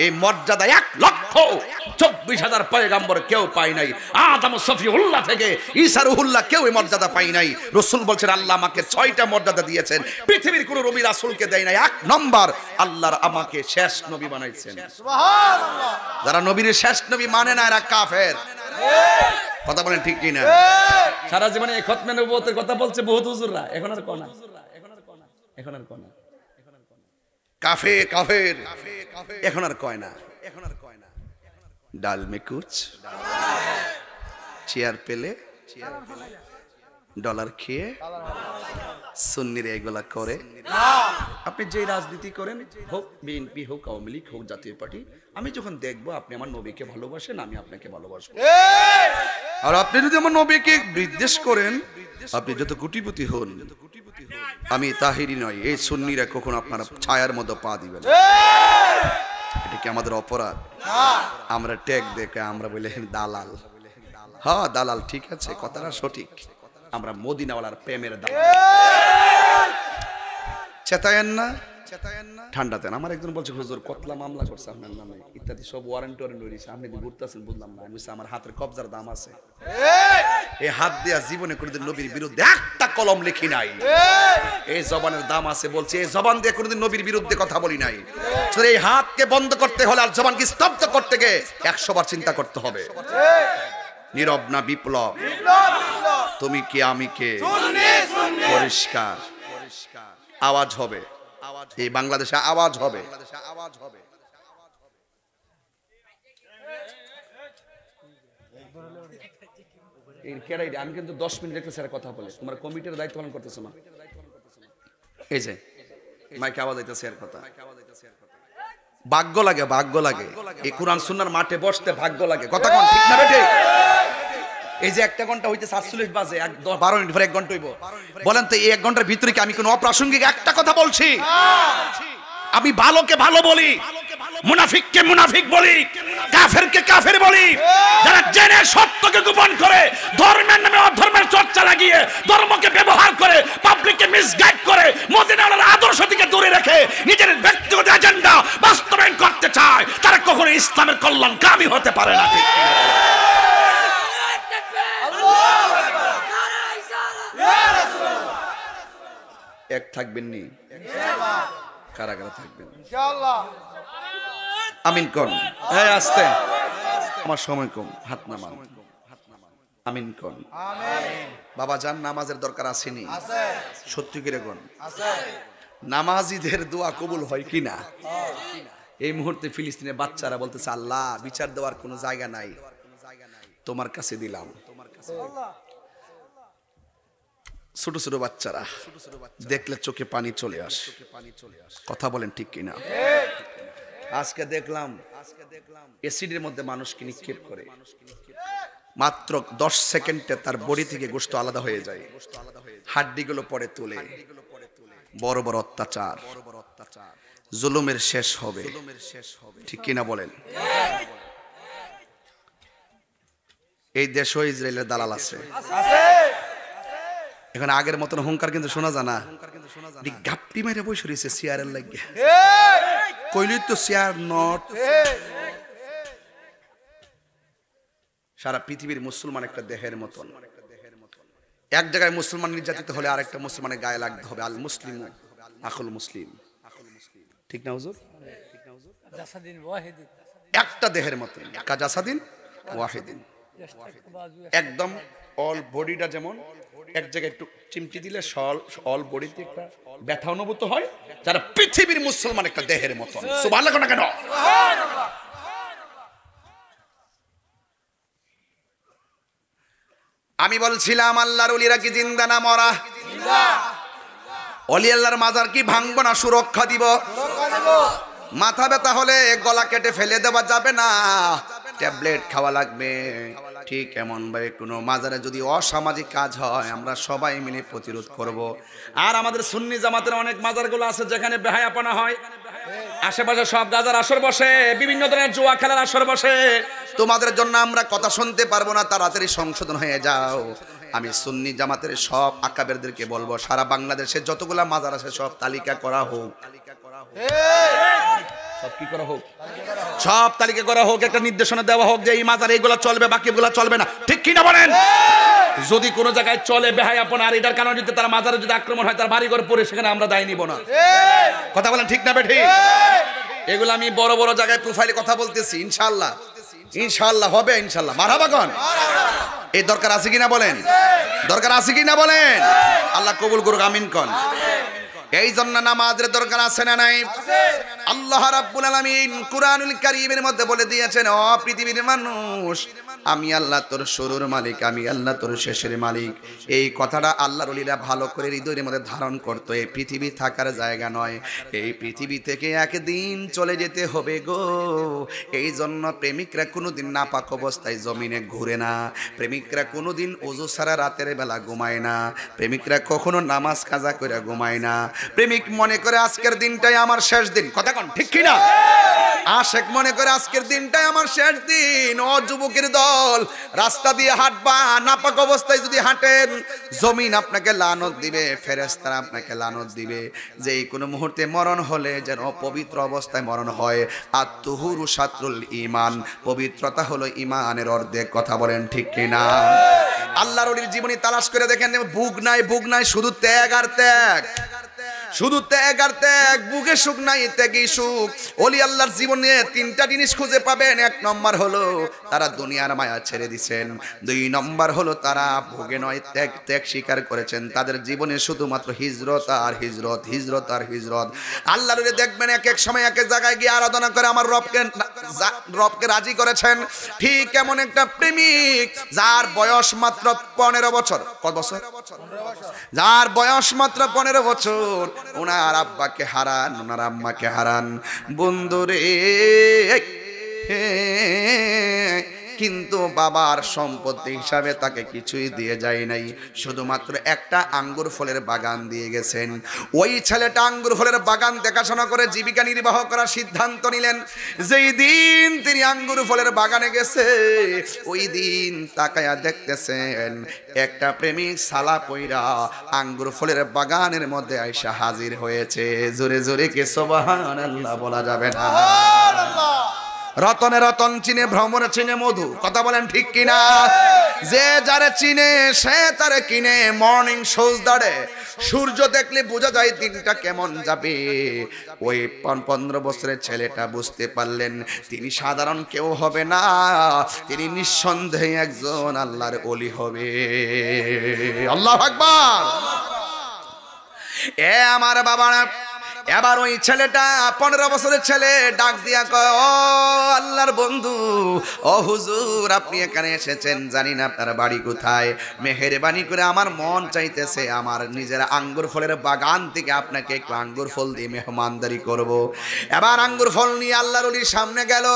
এই মর্যাদা 1,24,000 পয়গাম্বর কেউ পায় নাই। আদম সফিউল্লাহ থেকে ঈসা রুহুল্লাহ কেউ এই মর্যাদা পায় নাই। রাসূল বলছেন আল্লাহ আমাকে 6টা মর্যাদা দিয়েছেন, পৃথিবীর কোনো নবী রাসূলকে দেয় নাই। 1 নম্বর, আল্লাহর আমাকে শেষ নবী বানাইছেন। সুবহানাল্লাহ। যারা নবীর শেষ নবী মানে না এরা কাফের। কথা বলেন ঠিক কি না? সারা জীবনে এই খতমে নবুয়তের কথা বলছে বহুত হুজুররা, এখন আর কোনা, এখন আর কোনা কাফে কাফের, এখন আর কয় না। ডাল মে কুচ চেয়ার পেলে ডলার খেয়ে সুন্নিরা এগুলা করে। আপনি যে রাজনীতি করেন, হোক বিএনপি, হোক আওয়ামী লীগ, হোক জাতীয় পার্টি, আমি যখন দেখবো আপনি আমার নবীকে ভালোবাসেন, আমি আপনাকে ভালোবাসবো। আর আপনি যদি আমার নবীকে বিদ্বেষ করেন, আপনি যত কোটিপতি হন, আমি তাহিরি নয়, এই সুন্নিরা কখনো আপনার ছায়ার মধ্যে পা দিবেন। এটা কি আমাদের অপরাধ? আমরা ট্যাগ দেখে আমরা বলি দালাল। হ্যাঁ দালাল, ঠিক আছে, কথাটা সঠিক। আমরা মদিনাওয়ালার প্রেমের দালাল। চেতায়েন না, ঠান্ডাতে। আমার একজন বলছে হুজুর কতলা মামলা করছে আপনার নামে ইত্যাদি, সব ওয়ারেন্ট রয়েছে, আপনি ঘুরতেছেন বুঝলাম না। আমি আমার হাতের কবজার দাম আছে, এই হাত দিয়া জীবনে কোনোদিন নবীর বিরুদ্ধে একটা কলম লিখি নাই। এই জবানের দাম আছে বলছে, এই জবান দিয়ে কোনোদিন নবীর বিরুদ্ধে কথা বলি নাই। এই হাতকে বন্ধ করতে হলে আর জবানকে স্তব্ধ করতে গিয়ে 100 বার চিন্তা করতে হবে। নীরব না বিপ্লব, তুমি কি আমি কে, পরিষ্কার আওয়াজ হবে। এই বাংলাদেশে আওয়াজ হবে। আমি কিন্তু 10 মিনিট একটা স্যার কথা বলে তোমার কমিটির দায়িত্ব পালন করতেছো না। এই যে মাইকে আওয়াজ আইতেছে এর কথা। ভাগ্য লাগে, ভাগ্য লাগে। এই কোরআন সুন্নাহর মাঠে বসতে ভাগ্য লাগে। কথা কোন ঠিক না বেটে? এই যে 1 ঘন্টা হইতে 47 বাজে, 12 মিনিট পরে 1 ঘন্টা হইব। বলেন তো এই 1 ঘন্টার ভিতরে কি আমি কোনো অপ্রাসঙ্গিক একটা কথা বলছি? আমি ভালোকে ভালো বলি, মুনাফিককে মুনাফিক বলি, কাফেরকে কাফের বলি। যারা জেনে সত্যকে গোপন করে, ধর্মের নামে অধর্মের চর্চা লাগিয়ে, ধর্মকে ব্যবহার করে, পাবলিককে মিসগাইড করে, মদিনার আদর্শ থেকে দূরে রেখে নিজের ব্যক্তিগত এজেন্ডা বাস্তবায়ন করতে চায়, তারা কখনো ইসলামের কল্যাণকামী হতে পারে না। এক থাকবেন নি? কারা কারা থাকবেন? ইনশাআল্লাহ। আমিন কোন। এই আস্তে, আমার সময় কম, হাত নামান। আমিন কোন। বাবা যান, নামাজের দরকার আসেনি? সত্যি করে কোন নামাজিদের দোয়া কবুল হয় কিনা? এই মুহূর্তে ফিলিস্তিনের বাচ্চারা বলতেছে, আল্লাহ বিচার দেওয়ার কোনো জায়গা নাই, তোমার কাছে দিলাম। ছোট ছোট বাচ্চারা দেখলে চোখে পানি চলে আসে। কথা বলেন ঠিক কিনা? আজকে দেখলাম এসিডের মধ্যে মানুষকে নিক্ষেপ করে, মাত্র 10 সেকেন্ডে তার বডি থেকে গোশত আলাদা হয়ে যায়, হাড্ডিগুলো পরে তুলে। বড় বড় অত্যাচার, জুলুমের শেষ হবে, ঠিক কিনা বলেন? এই দেশও ইসরায়েলের দালাল আছে। এখন আগের মতন হুঙ্কার কিন্তু শোনা যায় না। গাপটি মাইরে বসে রয়েছে চেয়ারের লাগে, কইলি তো চেয়ার নট। সারা পৃথিবীর মুসলমান একটা দেহের মতন। এক জায়গায় মুসলমান নির্যাতিত হলে আরেকটা মুসলমানের গায়ে লাগতে হবে। আল মুসলিম আখুল মুসলিম, ঠিক না হুজুর? একটা দেহের মতন, কাজাসাদিন ওয়াহিদিন। একদম অল বডিটা যেমন এক জায়গায় একটু চিমটি দিলে অল বডিতে একটা ব্যথা অনুভূত হয়, যারা পৃথিবীর মুসলমান একটা দেহের মতন। সুবহানাল্লাহ না কেন? আমি বলছিলাম আল্লাহর ওলিরা কি জিন্দা না মরা? ওলি আল্লাহর মাজার কি ভাঙবো না সুরক্ষা দিব? মাথা ব্যথা হলে গলা কেটে ফেলে দেওয়া যাবে না, ট্যাবলেট খাওয়া লাগবে। ঠিক এমন ভাবে কোনো মাজারে যদি অসামাজিক কাজ হয় আমরা সবাই মিলে প্রতিরোধ করব। আর আমাদের সুন্নি জামাতের অনেক মাজারগুলো আছে যেখানে বেহায়াপনা হয়, আশেপাশে সব গাজার আসর বসে, বিভিন্ন ধরনের জুয়া খেলার আসর বসে। তোমাদের জন্য আমরা কথা শুনতে পারবো না, তাড়াতাড়ি সংশোধন হয়ে যাও। আমি সুন্নি জামাতের সব আকাবেরদেরকে বলবো, সারা বাংলাদেশে যতগুলা মাজার আছে সব তালিকা করা হোক। সব কি করা হোক? সব তালিকা করা হোক, একটা নির্দেশনা দেওয়া হোক যে এই মাজার এইগুলা চলবে, বাকিগুলা চলবে না, ঠিক কি না বলেন? যদি কোনো জায়গায় চলে বেহায়াপনা আর এটার কারণে যদি তার মাজারে যদি আক্রমণ হয়, তার বাড়িঘর পড়ে, সেখানে আমরা দায় নিব না। কথা বলেন ঠিক না বেঠিক? এগুলো আমি বড় বড় জায়গায় প্রোফাইলে কথা বলতেছি, ইনশাআল্লাহ ইনশাআল্লাহ হবে, ইনশাআল্লাহ। মারহাবা কোন। এই দরকার আছে কিনা বলেন? দরকার আছে কিনা বলেন? আল্লাহ কবুল করুক, আমিন কোন। এই জন্য নামাজের দরকার আছে না নাই? আল্লাহ রাব্বুল আলামিন কুরআনুল কারীমের মধ্যে বলে দিয়েছেন, ও পৃথিবীর মানুষ, আমি আল্লাহ তোর শুরুর মালিক, আমি আল্লাহ তোর শেষের মালিক। এই কথাটা আল্লাহর ওলিরা ভালো করে হৃদয়ের মধ্যে ধারণ করতো। এই পৃথিবী থাকার জায়গা নয়, এই পৃথিবী থেকে একদিন চলে যেতে হবে গো। এই জন্য প্রেমিকরা কোনোদিন নাপাক অবস্থায় জমিনে ঘুরে না, প্রেমিকরা কোনোদিন ওযু ছাড়া রাতের বেলা ঘুমায় না, প্রেমিকরা কখনো নামাজ কাজা করে ঘুমায় না। প্রেমিক মনে করে আজকের দিনটাই আমার শেষ দিন। কথা কোন ঠিক কি না? আশেক মনে করে আজকের দিনটাই আমার শেষ দিন। ও যুবকের দল, রাস্তা দিয়ে হাঁটবা, নাপাক অবস্থায় যদি হাঁটেন জমিন আপনাকে লানত দিবে, ফেরেশতারা আপনাকে লানত দিবে। যে কোনো মুহূর্তে মরণ হলে যেন পবিত্র অবস্থায় মরণ হয়। আত-তুহুরু শাত্রুল ঈমান, পবিত্রতা হলো ঈমানের অর্ধেক। কথা বলেন ঠিক কি না? আল্লাহর ওলির জীবনী তালাশ করে দেখেন, বুক নাই, বুক নাই, শুধু ত্যাগ আর ত্যাগ, শুধু ত্যাগ আর ত্যাগ। বুকে সুখ নাই, ত্যাগই সুখ। ওলি আল্লাহর জীবনে 3টা জিনিস খুঁজে পাবেন। 1 নম্বর হলো তারা দুনিয়ার মায়া ছেড়ে দিয়েছেন। 2 নম্বর হলো তারা ভোগে নয় ত্যাগ ত্যাগ স্বীকার করেছেন। তাদের জীবনে শুধুমাত্র হিজরত আর হিজরত, হিজরত আর হিজরত। আল্লাহর ওলি দেখবেন এক এক সময় এক এক জায়গায় গিয়ে আরাধনা করে আমার রবকে রাজি করেছেন। ঠিক এমন একটা প্রেমিক যার বয়স মাত্র 15 বছর। কত বছর? যার বয়স মাত্র 15 বছর, ওনার আব্বাকে হারান, ওনার আম্মাকে হারান। বন্ধুরে, কিন্তু বাবার সম্পত্তি হিসাবে তাকে কিছুই দিয়ে যায় নাই, শুধুমাত্র একটা আঙ্গুর ফলের বাগান দিয়ে গেছেন। ওই ছেলেটা আঙ্গুর ফলের বাগান দেখাশোনা করে জীবিকা নির্বাহ করার সিদ্ধান্ত নিলেন। যেই দিন তিনি আঙ্গুর ফলের বাগানে গেছে, ওই দিন তাকায়া দেখতেছেন একটা প্রেমিক সালা পয়রা আঙ্গুর ফলের বাগানের মধ্যে আইসা হাজির হয়েছে। জোরে জোরে কে সুবহানাল্লাহ বলা যাবে না? রতনে রতন চিনে, ভ্রমরে চিনে মধু। কথা বলেন ঠিক কিনা? যে যারে চিনে সে তারে কিনে। মর্নিং সোজ দাঁড়ে সূর্য দেখলে বোঝা যায় দিনটা কেমন যাবে। ওই 15 বছরের ছেলেটা বুঝতে পারলেন তিনি সাধারণ কেউ হবে না, তিনি নিঃসন্দেহে একজন আল্লাহর ওলি হবে। আল্লাহু আকবার। এ আমার বাবারা, এবার ওই ছেলেটা 15 বছরের ছেলে ডাক দিয়া কয়, ও আল্লাহর বন্ধু, ও হুজুর আপনি এখানে এসেছেন, জানি না আপনার বাড়ি কোথায়, মেহেরবানি করে আমার মন চাইতেছে আমার নিজের আঙ্গুর ফলের বাগান থেকে আপনাকে একটু আঙ্গুর ফল দিয়ে মেহমানদারি করব। এবার আঙ্গুর ফল নিয়ে আল্লাহর ওলির সামনে গেল।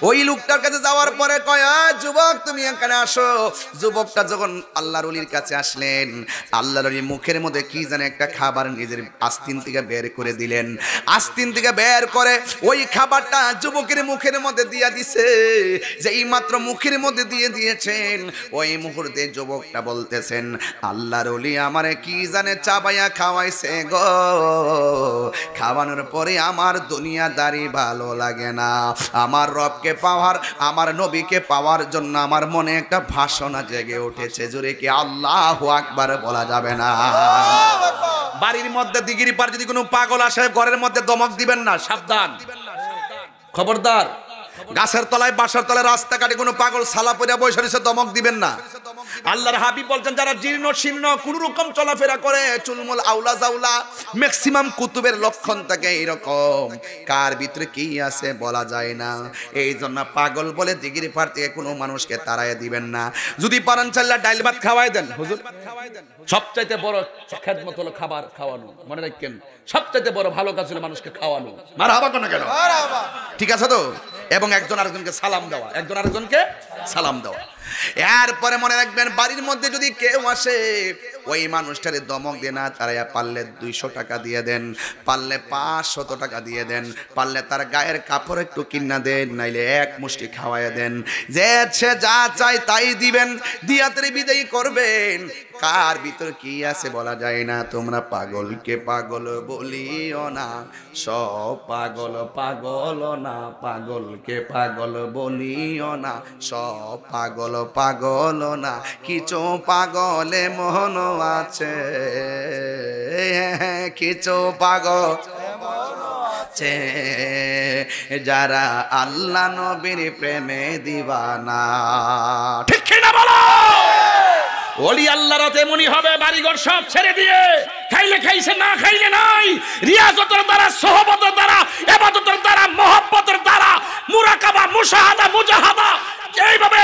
ওই লোকটার কাছে যাওয়ার পরে কয়, যুবক তুমি এখানে আসো। যুবকটা যখন আল্লাহর ওলির কাছে আসলেন, আল্লাহর ওলি মুখের মধ্যে কি জানে একটা খাবার নিজের আস্তিন থেকে বের করে দিলেন। আস্তিন থেকে বের করে ওই খাবারটা যুবকের মুখের মধ্যে দিয়া দিছে। যে এই মাত্র মুখের মধ্যে দিয়ে দিয়েছেন, ওই মুহূর্তে যুবকটা বলতেছেন, আল্লাহর ওলি আমারে কি জানে চাবাইয়া খাওয়াইছে গো, খাওয়ানোর পরে আমার দুনিয়াদারি ভালো লাগে না, আমার রবকে পাওয়ার, আমার নবীকে পাওয়ার জন্য আমার মনে একটা ভাষণা জেগে উঠেছে। জোরে কি আল্লাহু আকবার বলা যাবে না? বাড়ির মধ্যে দিগিরি পার যদি কোনো পাগল আসে ঘরের মধ্যে দমক দিবেন না, সাবধান, খবরদার। গাছের তলায়, বাসার তলায়, রাস্তাঘাটে কোনো পাগল সালা পড়ে বসে রয়েছে, দমক দিবেন না। আল্লাহর হাবিব বলছেন, যারা জীর্ণ শীর্ণ কোন রকম চলাফেরা করে, চুলমুল আউলা জাউলা, ম্যাক্সিমাম কুতুবের লক্ষণ থাকে এরকম, কার ভিতরে কি আছে বলা যায় না। এই জন্য পাগল বলে দিগিরি পার থেকে কোনো মানুষকে তাড়াইয়া দিবেন না। যদি পারেন চাল্লা ডাইল ভাত খাওয়াই দেন। হুজুর সবচাইতে বড় খেদমত হলো খাবার খাওয়ানো, মনে রাখেন, সবচাইতে বড় ভালো কাজ হলো মানুষকে খাওয়ানো। মারহাবা কোন কেন? ঠিক আছে তো? এবং একজন আরেকজনকে সালাম দেওয়া, একজন আরেকজনকে সালাম দেওয়া। এরপরে মনে রাখবেন, বাড়ির মধ্যে যদি কেউ আসে, ওই মানুষটারে দমক দিয়ে না তারাইয়া পারলে 200 টাকা দিয়ে দেন, পারলে 500 টাকা দিয়ে দেন, পারলে তার গায়ের কাপড় একটু কিনা দেন, নাইলে এক মুষ্টি খাওয়াইয়া দেন। যে সে যা চাই তাই দিবেন, দিয়াতে বিদায় করবেন। কার ভিতর কি আছে বলা যায় না। তোমরা পাগলকে পাগল বলিও না, সব পাগল পাগল না, পাগলকে পাগল বলিও না, সব পাগল পাগল না, কিছু পাগলে মন আছে, কিছু পাগল আছে যারা আল্লাহ নবীর প্রেমে দিবানা। ঠিক কিনা বলো? ওলি আল্লাহর তেমনি হবে, বাড়িঘর সব ছেড়ে দিয়ে, খাইলে খাইছে না খাইলে নাই, রিয়াজতের দ্বারা, সোহবতের দ্বারা, ইবাদতের দ্বারা, মহব্বতের দ্বারা, মুরাকাবা, মুশাহাদা, মুজাহাদা, এইভাবে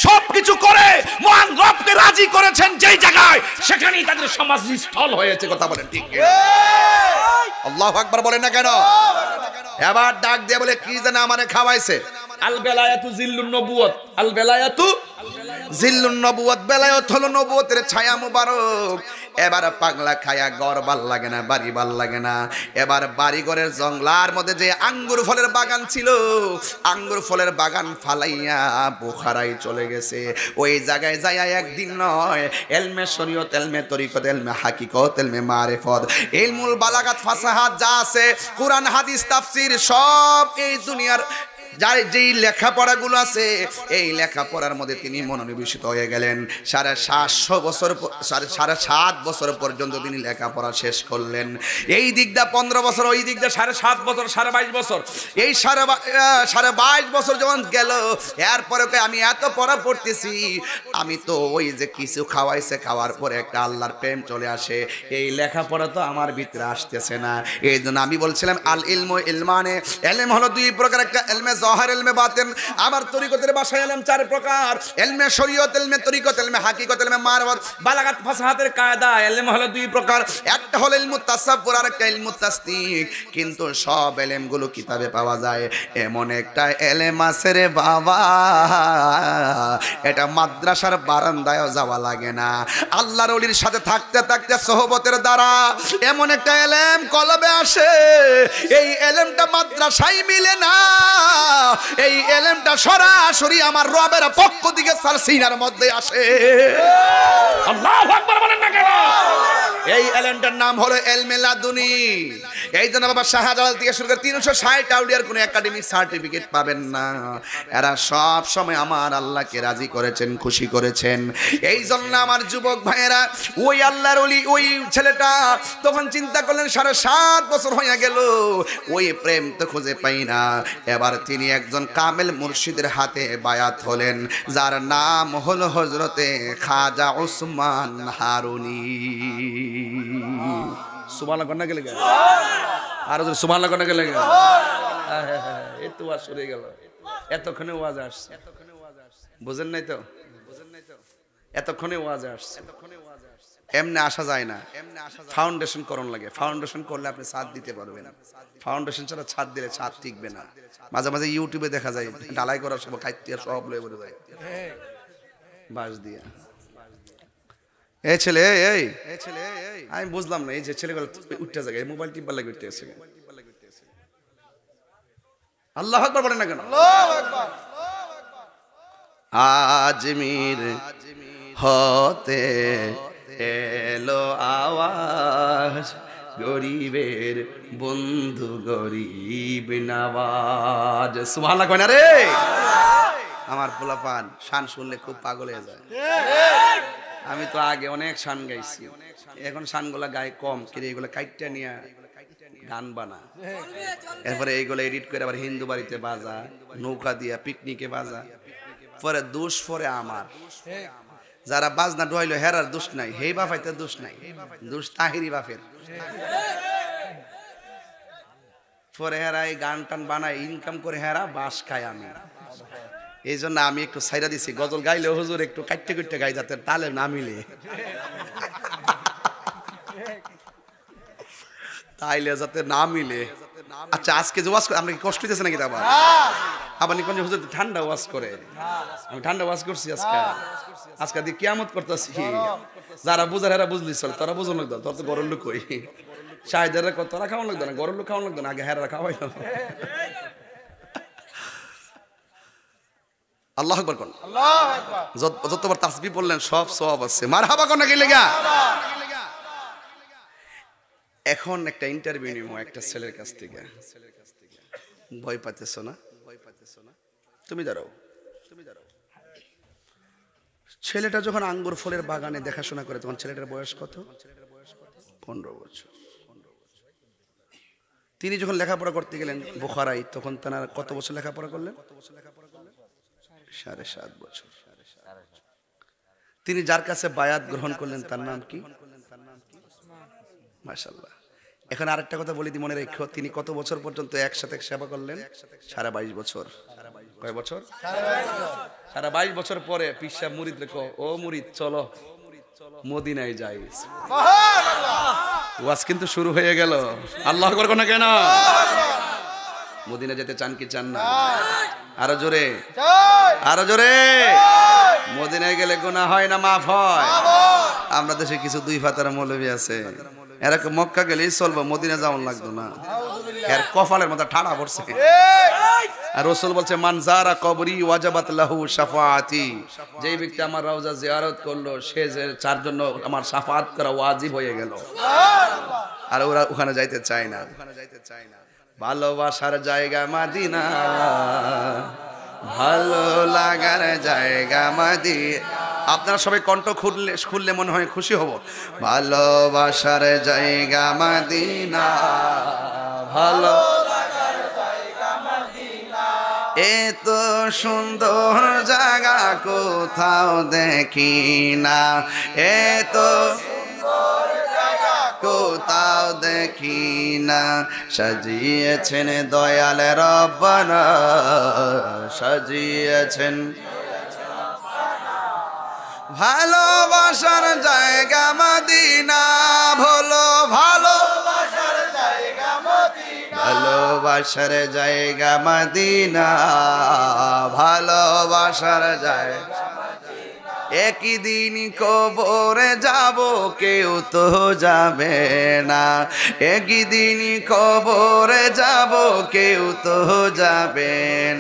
সবকিছু করে মহান রবকে রাজি করেছেন যেই জায়গায়, সেখানেই তাদের সমাজী স্থল হয়েছে। কথা বলেন ঠিক? আল্লাহু আকবার বলেন না কেন? এবার ডাক দিয়ে বলে, কি জানে আমারে খাওয়াইছে। আল বেলায়াতু জিল্লুন নবুয়ত, আল বেলায়াতু জিল্লুন নবুয়ত, বেলায়েত হলো নবুয়তের ছায়া মুবারক। এবার পাগলা খায়া ঘর ভাল লাগে না, বাড়ি ভাল লাগে না। এবার বাড়ি ঘরের জঙ্গলার মধ্যে যে আঙ্গুর ফলের বাগান ছিল, আঙ্গুর ফলের বাগান ফালাইয়া বুখারায় চলে গেছে। ওই জায়গায় যাইয়া একদিন নয়, এলমে শরীয়ত, এলমে তরিকত, এলমে হাকিকত, এলমে মারিফত, ইলমুল বালাগাত, ফাসাহাত যা আছে, কুরআন হাদিস তাফসীর, সব এই দুনিয়ার যার যেই লেখাপড়াগুলো আছে, এই লেখাপড়ার মধ্যে তিনি মনোনিবেশিত হয়ে গেলেন। 750 বছর, 7.5 বছর পর্যন্ত তিনি লেখাপড়া শেষ করলেন। এই দিকটা 15 বছর, ওই দিকটা 7.5 বছর, 22.5 বছর। এই 22.5 বছর যখন গেল, এরপরে আমি এত পড়া পড়তেছি, আমি তো ওই যে কিছু খাওয়াইছে, খাওয়ার পরে একটা আল্লাহর প্রেম চলে আসে, এই লেখাপড়া তো আমার ভিতরে আসতেছে না। এই জন্য আমি বলছিলাম, আল ইলমু ইলমানে, এলম হলো 2 প্রকার, একটা এলমে জহর, এলমে বাতিন। আমার তরিকতের ভাষায় এলম 4 প্রকার, এলমে শরীয়ত, এলমে তরিকত, এলমে হাকিকত, এলমে মারফত, বালাগাত, ফাসাহাতের কায়দা। এলম হলো 2 প্রকার, একটা হলো ইলমু তাসাব্বুর আর একটা ইলমু তাসদিক। কিন্তু সব এলেমগুলো কিতাবে পাওয়া যায়, এমন একটা এলেম আছে রে বাবা, এটা মাদ্রাসার বারান্দায়ও যাওয়া লাগে না। আল্লাহর ওলির সাথে থাকতে থাকতে সোহবতের দ্বারা এমন একটা এলেম কলবে আসে, এই এলেমটা মাদ্রাসায় মিলে না, এই এলেমটা সরাসরি আমার রবের পক্ষ থেকে সার সিনার মধ্যে আসে। আল্লাহু আকবার বলেন না কেন? এই এলেনটার নাম হলো এলমে লাদুনি। এই জন্য বাবা শাহজালাল থেকে শুরু করে 360 আউলিয়ার কোনো একাডেমিক সার্টিফিকেট পাবেন না। এরা সব সময় আমার আল্লাহকে রাজি করেছেন, খুশি করেছেন। এই জন্য আমার যুবক ভাইয়েরা, ওই আল্লাহর ওলি ওই ছেলেটা তখন চিন্তা করলেন 7.5 বছর হয়ে গেল, ওই প্রেম তো খুঁজে পাই না। এবার তিনি একজন কামেল মুর্শিদের হাতে বায়াত হলেন, যার নাম হলো হযরতে খাজা ওসমান হারুনি। সুবহানাল্লাহ কন্যা গেলে গেল, আর সুবহানাল্লাহ কন্যা গেলে গেল। এই তো ওয়াজ শুরু হয়ে গেল, এতক্ষণে ওয়াজ আসছে, বুঝেন নাই তো? এতক্ষণে ওয়াজ আসছে। এমনি আসা যায় না, ফাউন্ডেশন করণ লাগে। ফাউন্ডেশন করলে আপনি ছাদ দিতে পারবেন, ফাউন্ডেশন ছাড়া ছাদ দিলে ছাদ টিকবে না। মাঝে মাঝে ইউটিউবে দেখা যায় ঢালাই করার সময় খাইতে সব লয়ে বলে যায় বাঁশ দিয়া। এই ছেলে, এই ছেলে, আমি বুঝলাম না, এই যে ছেলেগুলো উঠতে জায়গায় মোবাইল টিপবার লাগে উঠতে আছে। আল্লাহু আকবার বলেন না কেন? আজমির হতে এলো আওয়াজ, গরিবের বন্ধু গরিব নওয়াজ। সুবহানাল্লাহ কয় না রে? আমার পোলাপান শান শুনলে খুব পাগল হয়ে যায়। আমি তো আগে অনেক শান গাইছি, এখন শানগুলা গায়ে কম, কিন্তু এগুলো কাইটটা নিয়ে গান বানা, এরপরে এইগুলো এডিট করে আবার হিন্দু বাড়িতে বাজা, নৌকা দিয়া পিকনিকে বাজা, পরে দোষ পরে আমার। যারা বাজনা ডুয়াইলো হেরার দোষ নাই, হেই বাফাইতে দোষ নাই, দোষ তাহিরি বাফের। পরে হেরা এই গান টান বানায় ইনকাম করে, হেরা বাস খায়। আমি এই জন্য আমি একটু সাইরা দিছি, গজল গাইলে হুজুর একটু কাটতে কাটতে গাই, যাতে তালে না মিলে, তাইলে যাতে না মিলে। আচ্ছা, আজকে যে ওয়াজ করে আমরা কি কষ্ট হইতেছে নাকি? আবার আবার কোন হুজুর ঠান্ডা ওয়াজ করে, আমি ঠান্ডা ওয়াজ করছি আজকে দিয়ে কিয়ামত করতেছি। যারা বুঝার হেরা বুঝলি চল, তোরা বুঝো লাগতো, তোর তো গরম লোক কই শাহেদারা কত, তোরা খাওয়ান লাগতো না, গরম লোক খাওয়ান লাগতো না, আগে হেরা খাওয়াইল। আল্লাহু আকবার কোন, যতবার তাসবিহ পড়লেন সব সওয়াব আছে। মারহাবা কোন কি লাগা। এখন একটা ইন্টারভিউ নিব একটা ছেলের কাছ থেকে। ভয় পাইতেছো না? তুমি দাঁড়াও। ছেলেটা যখন আঙ্গুর ফলের বাগানে দেখাশোনা করে, তখন ছেলেটার বয়স কত? 15 বছর। তিনি যখন লেখাপড়া করতে গেলেন বুখারায়, তখন তার কত বছর লেখাপড়া করলেন? 7.5 বছর। তিনি যার কাছে বায়াত গ্রহণ করলেন তার নাম কি? মাশাআল্লাহ। এখন আরেকটা কথা বলি দি, মনে রেখো, তিনি কত বছর পর্যন্ত একসাথে সেবা করলেন? 22.5 বছর। কয় বছর? 22 বছর পরে পীর সাহেব মুরিদ রেখো, ও মুরিদ চলো মদিনায় যাই। ওয়াজ কিন্তু শুরু হয়ে গেল। আল্লাহু আকবার কোন কেন? মদিনা যেতে চান কি চান না? আরো জোরে, আরো জোরে। মদিনায় গেলে গুনাহ হয় না মাফ হয়? আমরা দেশে কিছু দুই ফাতার মৌলবী আছে, এরকম মক্কা গেলেই চলবো, মদিনা যাওয়ান লাগতো না। এর কপালের মধ্যে ঠাড়া পড়ছে। আর রাসূল বলছে, মান যারা কবরি ওয়াজাবাত লাহু শাফাআতি, যেই ব্যক্তি আমার রওজা জিয়ারত করলো, সে যে তার জন্য আমার শাফাআত করা ওয়াজিব হয়ে গেল। আর ওরা ওখানে যাইতে চায় না। ভালোবাসার জায়গা মদিনা, ভালো লাগার জায়গা মদিনা। আপনারা সবাই কণ্ঠ খুললে মনে হয় খুশি হব। ভালোবাসার জায়গা মদিনা, ভালো লাগার জায়গা মদিনা, এত সুন্দর জায়গা কোথাও দেখি না, এত সুন্দর জায়গা কোথাও দেখি না। সাজিয়েছেন দয়াল রব্বানা, সাজিয়েছেন ভালোবাসার জায়গা মদিনা, ভালো ভালোবাসার জায়গা মদিনা, ভালোবাসার জায়গা মদিনা, ভালোবাসার জায়গা। একই দিন কবরে যাব, কেউ তো যাবে না, একই দিন কবরে যাব, কেউ তো যাবে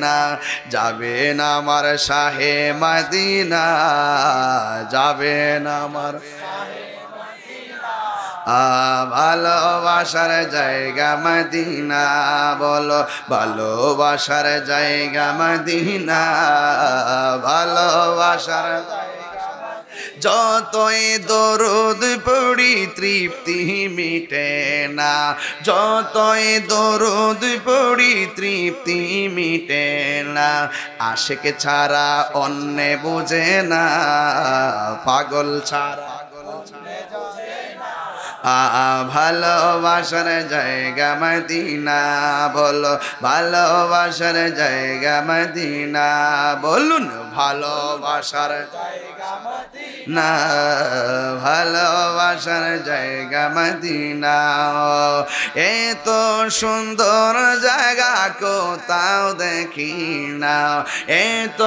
না। যাবে না আমার শাহে মদিনা, যাবে না আমার ভালোবাসার জায়গা মদিনা, বলো ভালোবাসার জায়গা মদিনা, ভালোবাসার যতই দরুদ পড়ি তৃপ্তি মিটে না, যতই দরুদ পড়ি তৃপ্তি মিটে না, আশিক ছাড়া অন্য বুঝে না, পাগল ছাড়া ভালোবাসার জায়গা মদিনা, বলো ভালোবাসার জায়গা মদিনা, বলুন ভালোবাসার জায়গা মদিনা, ভালোবাসার জায়গা মদিনা, এত সুন্দর জায়গা কোথাও দেখি না, এত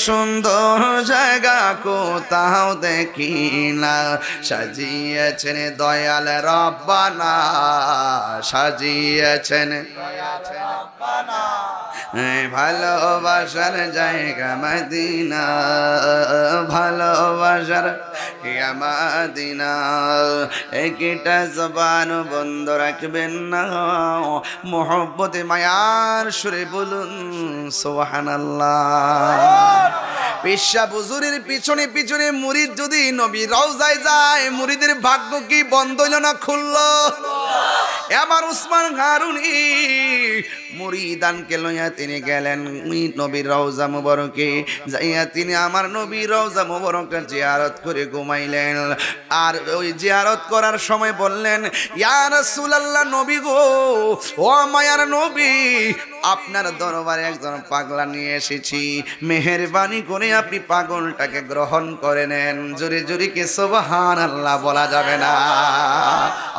সুন্দর জায়গা কোথাও দেখি না, সাজিয়েছেন দয়া রব্বানা, সাজিয়েছেন ভালোবাসার জায়গা মদিনা, ভালোবাসার মদিনা, একটা জবান বন্ধ রাখবেন না, মোহব্বতে মায়ার সুরে বলুন সুবহানাল্লাহ। পেশা বুজুরের পিছনে পিছনে মুরিদ যদি নবী রওজায় যায়, মুরিদের ভাগ্য কি বন্ধ হইল না খুলল? আমার উসমান হারুনি মুরিদানকে লইয়া তিনি গেলেন নবীর রওজা মুবারকে, যাইয়া তিনি আমার নবীর রওজা মুবারকে জিয়ারত করে ঘুমাইলেন। আর ওই জিয়ারত করার সময় বললেন, ইয়া রাসূলুল্লাহ, নবী গো, ও মায়ার নবী, আপনার দরবারে একজন পাগলা নিয়ে এসেছি, মেহেরবানি করে আপনি পাগলটাকে গ্রহণ করে নেন। জোরে জোরে কি সুবহানাল্লাহ বলা যাবে না?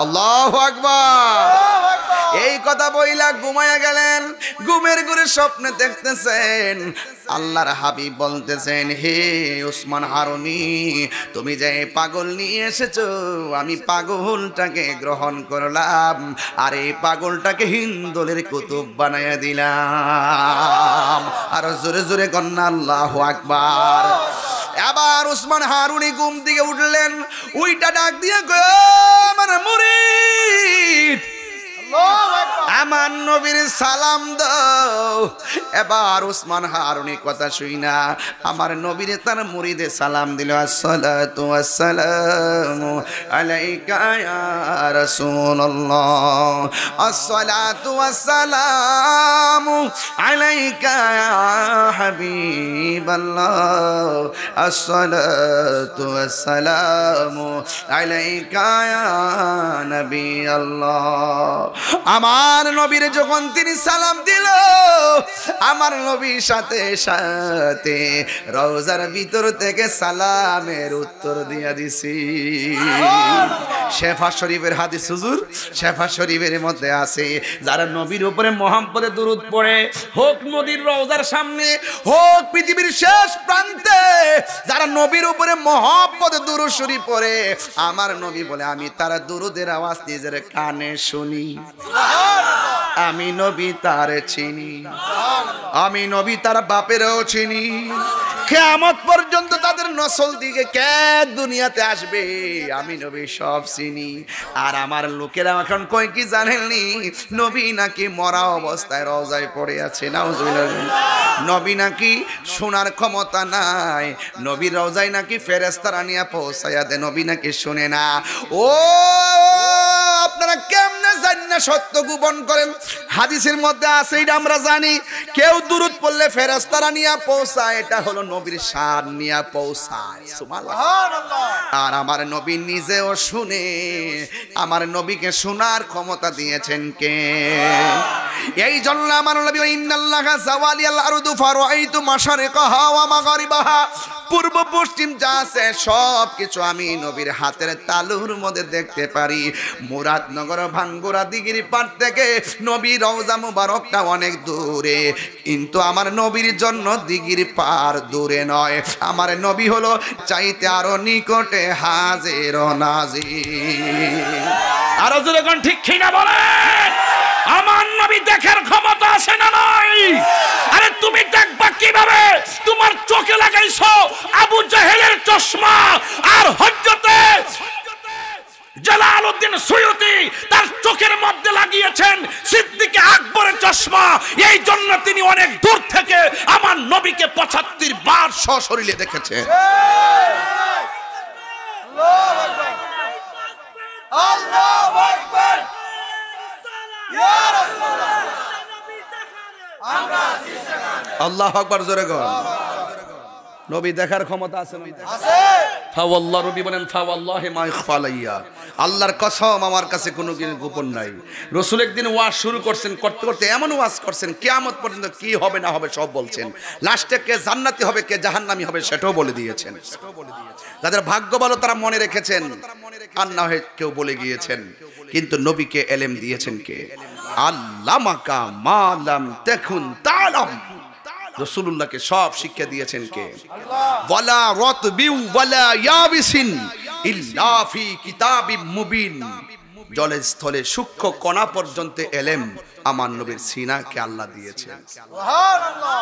আল্লাহু আকবার। এই কথা বইলা ঘুমায়া গেলেন। ঘুমের ঘরে স্বপ্নে দেখতেছেন আল্লাহর হাবিব বলতেছেন, হে উসমান হারুনি, তুমি যে পাগল নিয়ে এসেছো, আমি পাগলটাকে গ্রহণ করলাম, আর এই পাগলটাকে হিন্দোলের কুতুব বানাইয়া দিলাম। আর জোরে জোরে কন্যা আল্লাহু আকবার। আবার উসমান হারুনি ঘুম থেকে উঠলেন, উইটা ডাক দিয়ে গো আমার মুরিদ, আমার নবীর সালাম দাও। এবার উসমান হারুনি কথা শুই না আমার নবীর তার মুরিদে সালাম দিল, আসসালাতু ওয়াসসালামু আলাইকা ইয়া রাসূলুল্লাহ, আসসালাতু ওয়াসসালামু আলাইকা ইয়া হাবিবাল্লাহ, আসসালাতু ওয়াসসালামু আলাইকা ইয়া নবী আল্লাহ। আমার নবীর যখন তিনি সালাম দিল, আমার নবীর সাথে সাথে রওজার ভিতর থেকে সালামের উত্তর দিয়া দিছি। শেফা শরীফের হাদিস, হুজুর শেফা শরীফের মধ্যে আছে, যারা নবীর উপরে মুহাম্মদে দুরূদ পড়ে, হোক নবীর রওজার সামনে, হোক পৃথিবীর শেষ প্রান্তে, যারা নবীর উপরে মুহাম্মদে দুরূদ শরীফ পড়ে, আমার নবী বলে আমি তার দুরূদের আওয়াজ নিজের কানে শুনি, আমি নবী তার চিনি, আমি নবী তার বাপেরও চিনি। কিয়ামত পর্যন্ত তাদের নসল দিকে কে দুনিয়াতে আসবে, আমি নবী সব চিনি। আর আমার লোকেরা এখন কই কি জানেননি, নবী নাকি মরা অবস্থায় রওজায় পড়ে আছে। নাউজুবিল্লাহ। নবী নাকি শোনার ক্ষমতা নাই, নবীর রওজায় নাকি ফেরেশতারা নিয়ে পৌঁছায়া দেয়, নবী নাকি শুনে না। ও আপনারা কেমনে জানেন না সত্য গোপন করেন? হাদিসের মধ্যে আছে, এটা আমরা জানি, কেউ দুরূদ পড়লে ফেরেশতারা নিয়ে পৌঁছায়, এটা হলো নবীর শান নিয়ে পৌঁছায়। সুবহানাল্লাহ। আর আমার নবী নিজেও শুনে, আমার নবীকে শোনার ক্ষমতা দিয়েছেন কে? এই জন্য আমার নবী ইন্নাল্লাহা যাওয়ালিয়াল আরদু ফারাআইতু মাশারিকাহা ওয়া মাগারিবাহা, পূর্ব পশ্চিম যা আছে সব কিছু আমি নবীর হাতের তালুর মধ্যে দেখতে পারি। মুরাদনগর ভাঙ্গুরা দিঘির পার থেকে নবী রওজা মুবারকটা অনেক দূরে, কিন্তু আমার নবীর জন্য দিঘির পার দূরে নয়, আমার নবী হলো চাইতে আরো নিকটে হাজির ও নাজির। আরো জোরে কোন ঠিক কি না বলেন? আমার নবী দেখার ক্ষমতা আছে না নাই? আরে তুমি দেখবা কিভাবে? তোমার চোখে লাগাইছো আবু জাহেলের চশমা আর হযরতে জালালউদ্দিন সুয়ুতি তার চোখের মধ্যে লাগিয়েছেন সিদ্দিক আকবরের চশমা, এই জন্য তিনি অনেক দূর থেকে আমার নবীকে 75 বার সশরীরে দেখেছেন। আল্লাহু আকবার, ইয়া রাসূলুল্লাহ, আমরা আছি সেখানে। আল্লাহু আকবার, জোরে কর। নবী দেখার ক্ষমতা আছে না? আছে। ফাওয়াল্লাহ, নবী বলেন ফাওয়াল্লাহি মা ইখফা আলাইয়া, আল্লাহর কসম আমার কাছে কোনো কিছু গোপন নাই। রাসূল একদিন ওয়াজ শুরু করছেন, করতে করতে এমন ওয়াজ করছেন কিয়ামত পর্যন্ত কি হবে না হবে সব বলছেন। লাস্টে কে জান্নাতি হবে কে জাহান্নামী হবে সেটাও বলে দিয়েছেন। যাদের ভাগ্য ভালো তারা মনে রেখেছেন, আর না হয় কেউ বলে গিয়েছেন। কিন্তু নবীকে ইলম দিয়েছেন কে? আল্লামাকা মা লাম তাকুন তা'লাম, রাসূলুল্লাহকে সব শিক্ষা দিয়েছেন কে? ওয়ালা রাতবিউ ওয়ালা ইয়াবিসিন ইল্লা ফি কিতাবিম মুবিন, জলে স্থলে সূক্ষ্ম কণা পর্যন্ত ইলম আমার নবীর সিনাকে আল্লাহ দিয়েছেন। সুবহানাল্লাহ।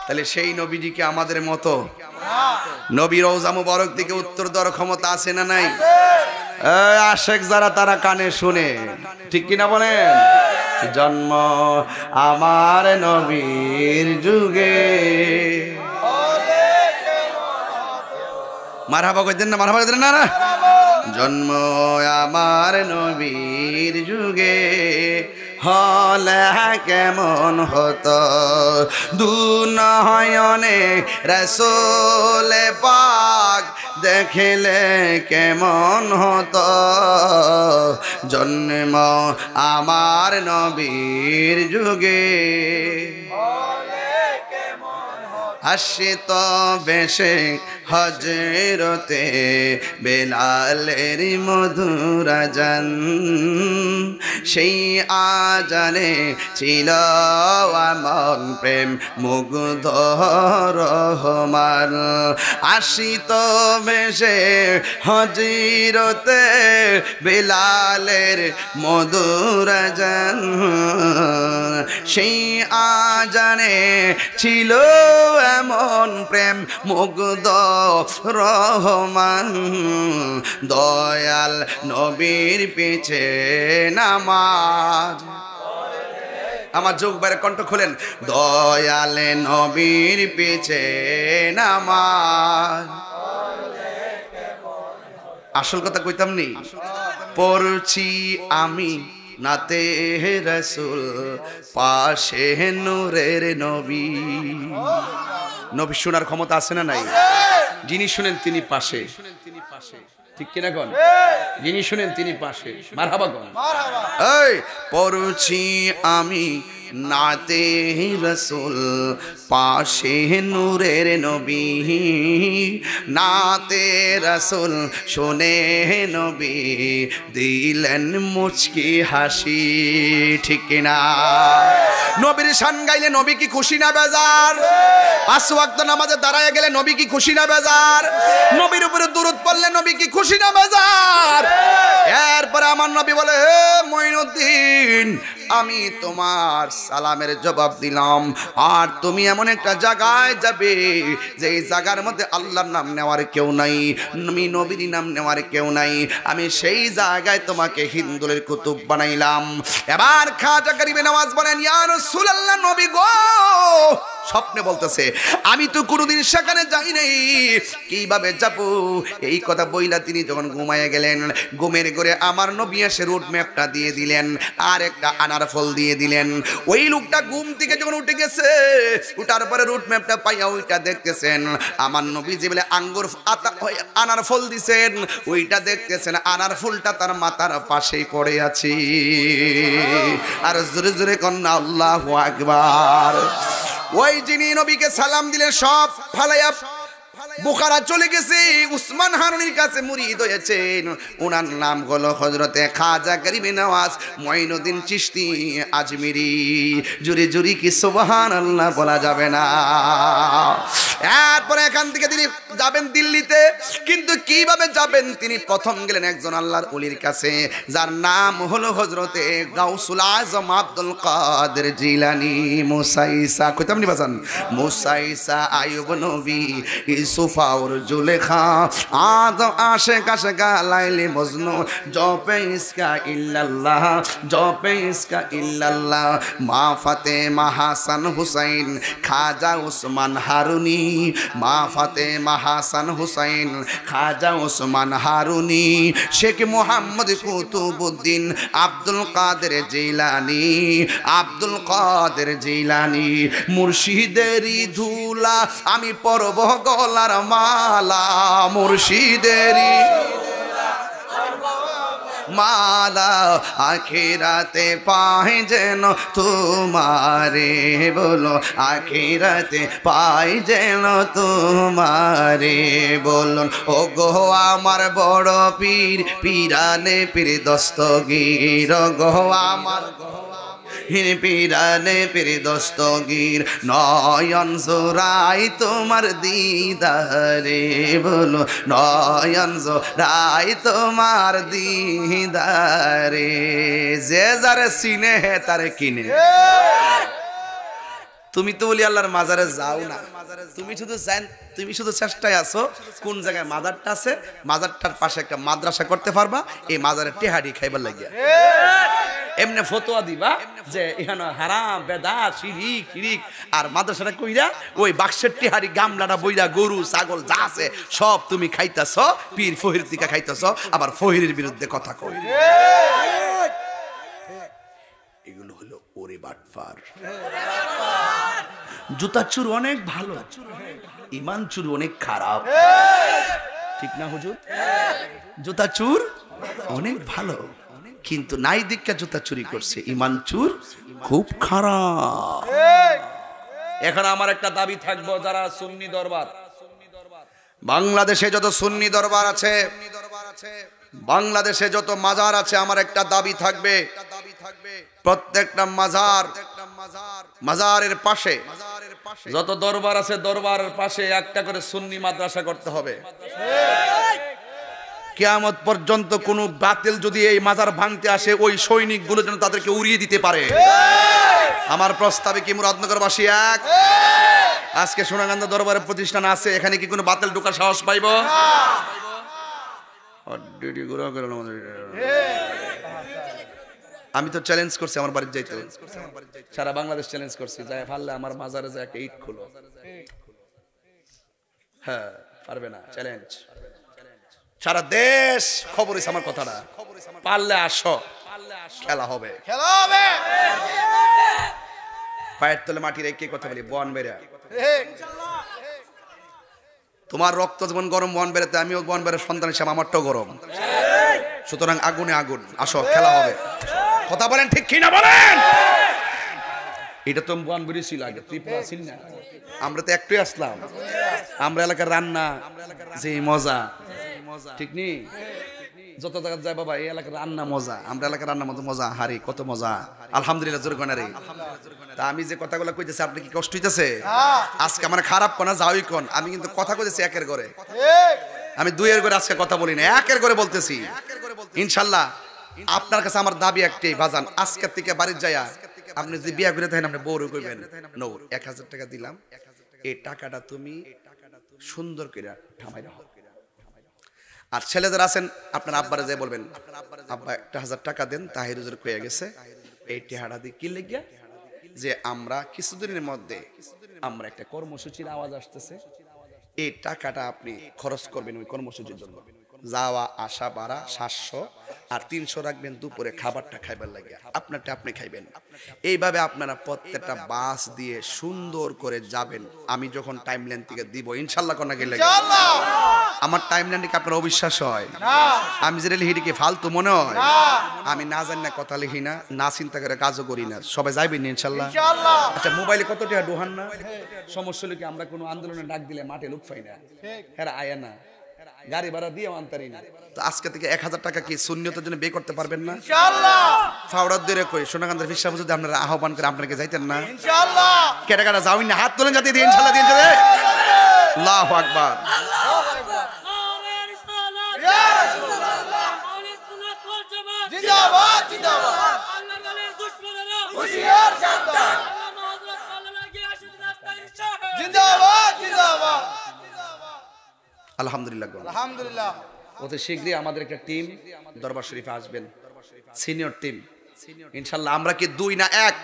তাহলে সেই নবীজিকে আমাদের মতো নবী রওজা মুবারক থেকে উত্তর দেওয়ার ক্ষমতা আছে না নাই? আশেক যারা তারা কানে শুনে, ঠিক কিনা বলেন? জন্ম আমার নবীর যুগে, মারহাবা কইতেন না? মারহাবা কইতেন না? না, জন্ম আমার নবীর যুগে হলে কেমন হতো, দুনয়নে রাসূল পাক দেখিলে কেমন হতো, জন্ম আমার নবীর যুগে আসিত বেশে হজরতে বেলালের মধুর আজান, সেই আজানে ছিল আমার প্রেম মুগ্ধ রহমান। আসিত বেশে হজরতে বেলালের মধুর আজান, সেই আজানে ছিল এমন প্রেম মুগ্ধ রহমান, দয়াল নবীর পিছে নামাজ। আমার যোগ বাইরে কণ্ঠ খোলেন, দয়াল নবীর পিছে নামাজ। আসল কথা কইতাম নি, পড়ছি আমি নাতে রাসূল পাশে নূরের নবী। নবী শোনার ক্ষমতা আছে না নাই? যিনি শুনেন তিনি পাশে, ঠিক কিনা কোন? যিনি শুনেন তিনি পাশে, মারহাবা কোন? এই পড়ছি আমি নাতে রাসূল পাশে নূরের নবী, নাতে রাসূল শুনে নবী দিলেন মুচকি হাসি, ঠিক কিনা? নবীর শান গাইলে নবী কি খুশি না বেজার? 5 ওয়াক্ত নামাজে দাঁড়ায় গেলে নবী কি খুশি না বেজার? নবীর উপরে দুরূদ পড়লে নবী কি খুশি না বেজার? এরপরে আমার নবী বলে, হে মুঈনুদ্দিন, আমি তোমার সালামের জবাব দিলাম, আর তুমি এমন একটা জায়গায় যাবে যে এই জায়গার মধ্যে আল্লাহর নাম নেওয়ার কেউ নাই, আমি নবীর নাম নেওয়ার কেউ নাই, আমি সেই জায়গায় তোমাকে হিন্দুলের কুতুব বানাইলাম। এবার খাজা গরিবে নওয়াজ বলেন, ইয়া রাসূলুল্লাহ, নবী গো, স্বপ্নে বলতেছে আমি তো কোনোদিন সেখানে যাই নাই, কিভাবে যাব? এই কথা বইলা তিনি যখন ঘুমায় গেলেন, ঘুমের ঘরে আমার নবী এসে রুট ম্যাপটা দিয়ে দিলেন আর একটা আনার ফল দিয়ে দিলেন। ওই লোকটা ঘুম থেকে যখন উঠে গেছে, উঠার পরে রুট ম্যাপটা পাইয়া ওইটা দেখতেছেন, আমার নবী যে বলে আঙ্গুর আনার ফল দিছেন ওইটা দেখতেছেন, আনার ফুলটা তার মাথার পাশেই পড়ে আছে। আর জোরে জোরে কন্যা আল্লাহু আকবার। ওই যিনি নবীকে সালাম দিলেন সব ফালাইয়া বুখারা চলে গেছে, উসমান হারুনির কাছে মুরিদ হয়েছেন। ওনার নাম হলো হযরতে খাজা গরিবে নওয়াজ মুঈনুদ্দিন চিশতি আজমিরি। জুরি জুরি কি সুবহানাল্লাহ বলা যাবে না। এরপরে এখান থেকে তিনি যাবেন দিল্লিতে, কিন্তু কিভাবে যাবেন? তিনি প্রথম গেলেন একজন আল্লাহর ওলির কাছে, যার নাম হলো হযরতে গাউসুল আজম আব্দুল কাদের জিলানী। মুসা ঈসা কইতাম নি বাজান, মুসা ঈসা আইয়ুব নবী ইসু ইউসুফা ওর জুলেখা আদ আশেক আশেকা লাইলি মজনু জপে ইসকা ইল্লাল্লাহ জপে ইসকা ইল্লাল্লাহ মা ফাতেমা হাসান হুসাইন খাজা উসমান হারুনি মা ফাতেমা হাসান হুসাইন খাজা উসমান হারুনি শেখ মোহাম্মদ কুতুবউদ্দিন আব্দুল কাদের জিলানী আব্দুল কাদের জিলানী মুর্শিদেরই ধুলা আমি পরব গলার মালা মুর্শিদেরই মালা আখিরাতে পাই যেন তোমারে বলো আখিরাতে পাই যেন তোমারে বলুন ও গো আমার বড় পীর পীরানে পীর দস্তগীর গো আমার পীরানে পীর দস্তগীর নয়ন জোড়াই তোমার দিদারে বলো নয়ন জোড়াই তোমার দিদারে যে যারে চিনে হে তারে কিনে তুমি তো বলি আল্লাহর মাজারে যাও না তুমি শুধু চেষ্টায় আছো কোন জায়গায় মাজারটা আছে মাজারটার পাশে একটা মাদ্রাসা করতে পারবা এই মাজারে টেহারি খাইবার লাগিয়া এমনি ফতোয়া দিবা যে এখানে হারাম বেদাত শিরিক শিরিক আর মাদ্রাসাটা কইরা ওই বাক্সের টেহারি গামলাটা বইরা গরু ছাগল যা আছে সব তুমি খাইতাছ পীর ফহির টিকা খাইতাছ আবার ফহিরের বিরুদ্ধে কথা কই এগুলো হলো ওরে বাটফার জুতা চুর অনেক ভালো ইমান চুর অনেক খারাপ ঠিক না হুজুর জুতা চুর অনেক ভালো কিন্তু নাই দীক্ষা জুতা চুরি করছে ইমান চুর খুব খারাপ এখন আমার একটা দাবি থাকবো যারা সুন্নি দরবার বাংলাদেশে যত সুন্নি দরবার আছে বাংলাদেশে যত মাজার আছে আমার একটা দাবি থাকবে প্রত্যেকটা মাজারের পাশে যত দরবার আছে দরবারের পাশে একটা করে সুন্নি মাদ্রাসা করতে হবে কিয়ামত পর্যন্ত কোন বাতিল যদি এই মাজার ভাঙতে আসে ওই সৈনিকগুলো যেন তাদেরকে উড়িয়ে দিতে পারে আমার প্রস্তাবে কি মুরাদনগরবাসী এক আজকে সোনাগান্ধা দরবারের প্রতিষ্ঠান আছে এখানে কি কোনো বাতিল ঢোকার সাহস পাইব আমি তো চ্যালেঞ্জ করছি আমার বাড়িতে যাইতে সারা বাংলাদেশ চ্যালেঞ্জ করছি যাই পারলে আমার মাজারে যে একটা ইট খুলো হ্যাঁ পারবে না চ্যালেঞ্জ সারা দেশ খবর হইছে আমার কথাটা পারলে আসো খেলা হবে পায়ের তলে মাটি রেখে কথা বলি বন বেড়া তোমার রক্ত যেমন গরম বন বেড়াতে আমিও বন বেড়ার সন্তান হিসাবে আমারটাও গরম সুতরাং আগুনে আগুন আসো খেলা হবে কথা বলেন ঠিক কিনা বলেন এটা তো বন বেড়ে ছিল আগে ত্রিপুরা ছিল না আমরা তো একটুই আসলাম আমরা এলাকার রান্না যে মজা ঠিক নেই যত জায়গা যায় বাবা এই এলাকার রান্না মজা আমরা এলাকার রান্না মজা হারি কত মজা আলহামদুলিল্লাহ জোর গনারে তা আমি যে কথাগুলো কইতেছি আপনি কি কষ্ট হইতেছে আজকে আমার খারাপ কোনা যাওই কোন আমি কিন্তু কথা কইতেছি একের করে আমি দুইয়ের করে আজকে কথা বলি না একের করে বলতেছি ইনশাআল্লাহ আপনার কাছে আমার দাবি একটাই বাজান আজকে থেকে বাড়ির যায়া আপনি যদি বিয়া করে থাকেন আপনি বউরে কইবেন নো 1000 টাকা দিলাম এই টাকাটা তুমি সুন্দর করে ঠামাই রাখো আর ছেলেদের আছেন আপনার আব্বারে যে বলবেন আব্বা 1000 টাকা দেন তাহির হুজুর কইয়া গেছে এই টাকাটা দিয়ে কি লাগিয়া যে আমরা কিছুদিনের মধ্যে আমরা একটা কর্মসূচির আওয়াজ আসতেছে এই টাকাটা আপনি খরচ করবেন ওই কর্মসূচির জন্য যাওয়া আসা ভাড়া 700 আর 300 রাখবেন দুপুরে খাবারটা খাইবার লাগিয়া আপনারটা আপনি খাইবেন এইভাবে আপনারা প্রত্যেকটা বাস দিয়ে সুন্দর করে যাবেন আমি যখন টাইমলাইন থেকে দিব ইনশাআল্লাহ কোনা গেলে ইনশাআল্লাহ আমার টাইমলাইনে কি আপনার অবিশ্বাস হয় না আমি যে লিখি কি ফালতু মনে হয় না আমি না জানি না কথা লিখি না না চিন্তা করে কাজও করি না সবাই যাইবেন ইনশাআল্লাহ ইনশাআল্লাহ আচ্ছা মোবাইলে কত টাকা দোহান না সমস্যা হলো কি আমরা কোনো আন্দোলনে ডাক দিলে মাঠে লোক পাই না হেরা আয়া না গাড়ি ভাড়া দিয়ে আনতারি না তো আজকে থেকে 1000 টাকা কি সুন্নিয়তের জন্য বে করতে পারবেন না ইনশাআল্লাহ ফাওড়ার ধরে কই সোনাকান্দার ফিস সাহেব যদি আপনারা আহ্বান করে আপনাকে যাইতেন না ইনশাআল্লাহ কেটা কাটা যাওই না হাত তোলেন যাতে দিয়ে ইনশাআল্লাহ দিয়ে যাবে আল্লাহু আকবার আল্লাহু আকবার ইয়া রাসূলুল্লাহ জিন্দাবাদ জিন্দাবাদ আল্লাহর ওলির দুশমনেরা হুশিয়ার সাবধান আল্লাহ হযরত আল্লাহ লাগিয়ে আসুন রাস্তায় জিন্দাবাদ জিন্দাবাদ আলহামদুলিল্লাহ। আলহামদুলিল্লাহ। অতি শীঘ্রই আমাদের একটা টিম দরবার শরীফে আসবেন, সিনিয়র টিম ইনশাল্লাহ। আমরা কি 2 না 1?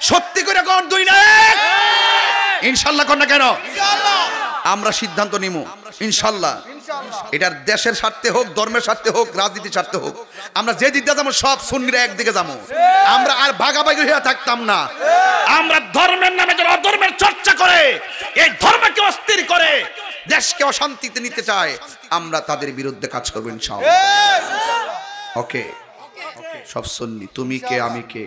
সত্যি করে কোন 2 না 1? ইনশাল্লাহ কোন না কেন? ইনশাআল্লাহ আমরা সিদ্ধান্ত নিমু ইনশাল্লাহ। এটার দেশের স্বার্থে হোক, ধর্মের স্বার্থে হোক, রাজনীতির স্বার্থে হোক, আমরা যে দিকটা যাবো সব সুন্নিরা একদিকে যাবো। আমরা আর ভাগাভাগি হয়ে থাকতাম না। আমরা ধর্মের নামে যারা অধর্মের চর্চা করে, এই ধর্মকে অস্থির করে দেশকে অশান্তিতে নিতে চায়, আমরা তাদের বিরুদ্ধে কাজ করবো ইনশাআল্লাহ। ওকে, সব সুন্নি। তুমি কে আমি কে?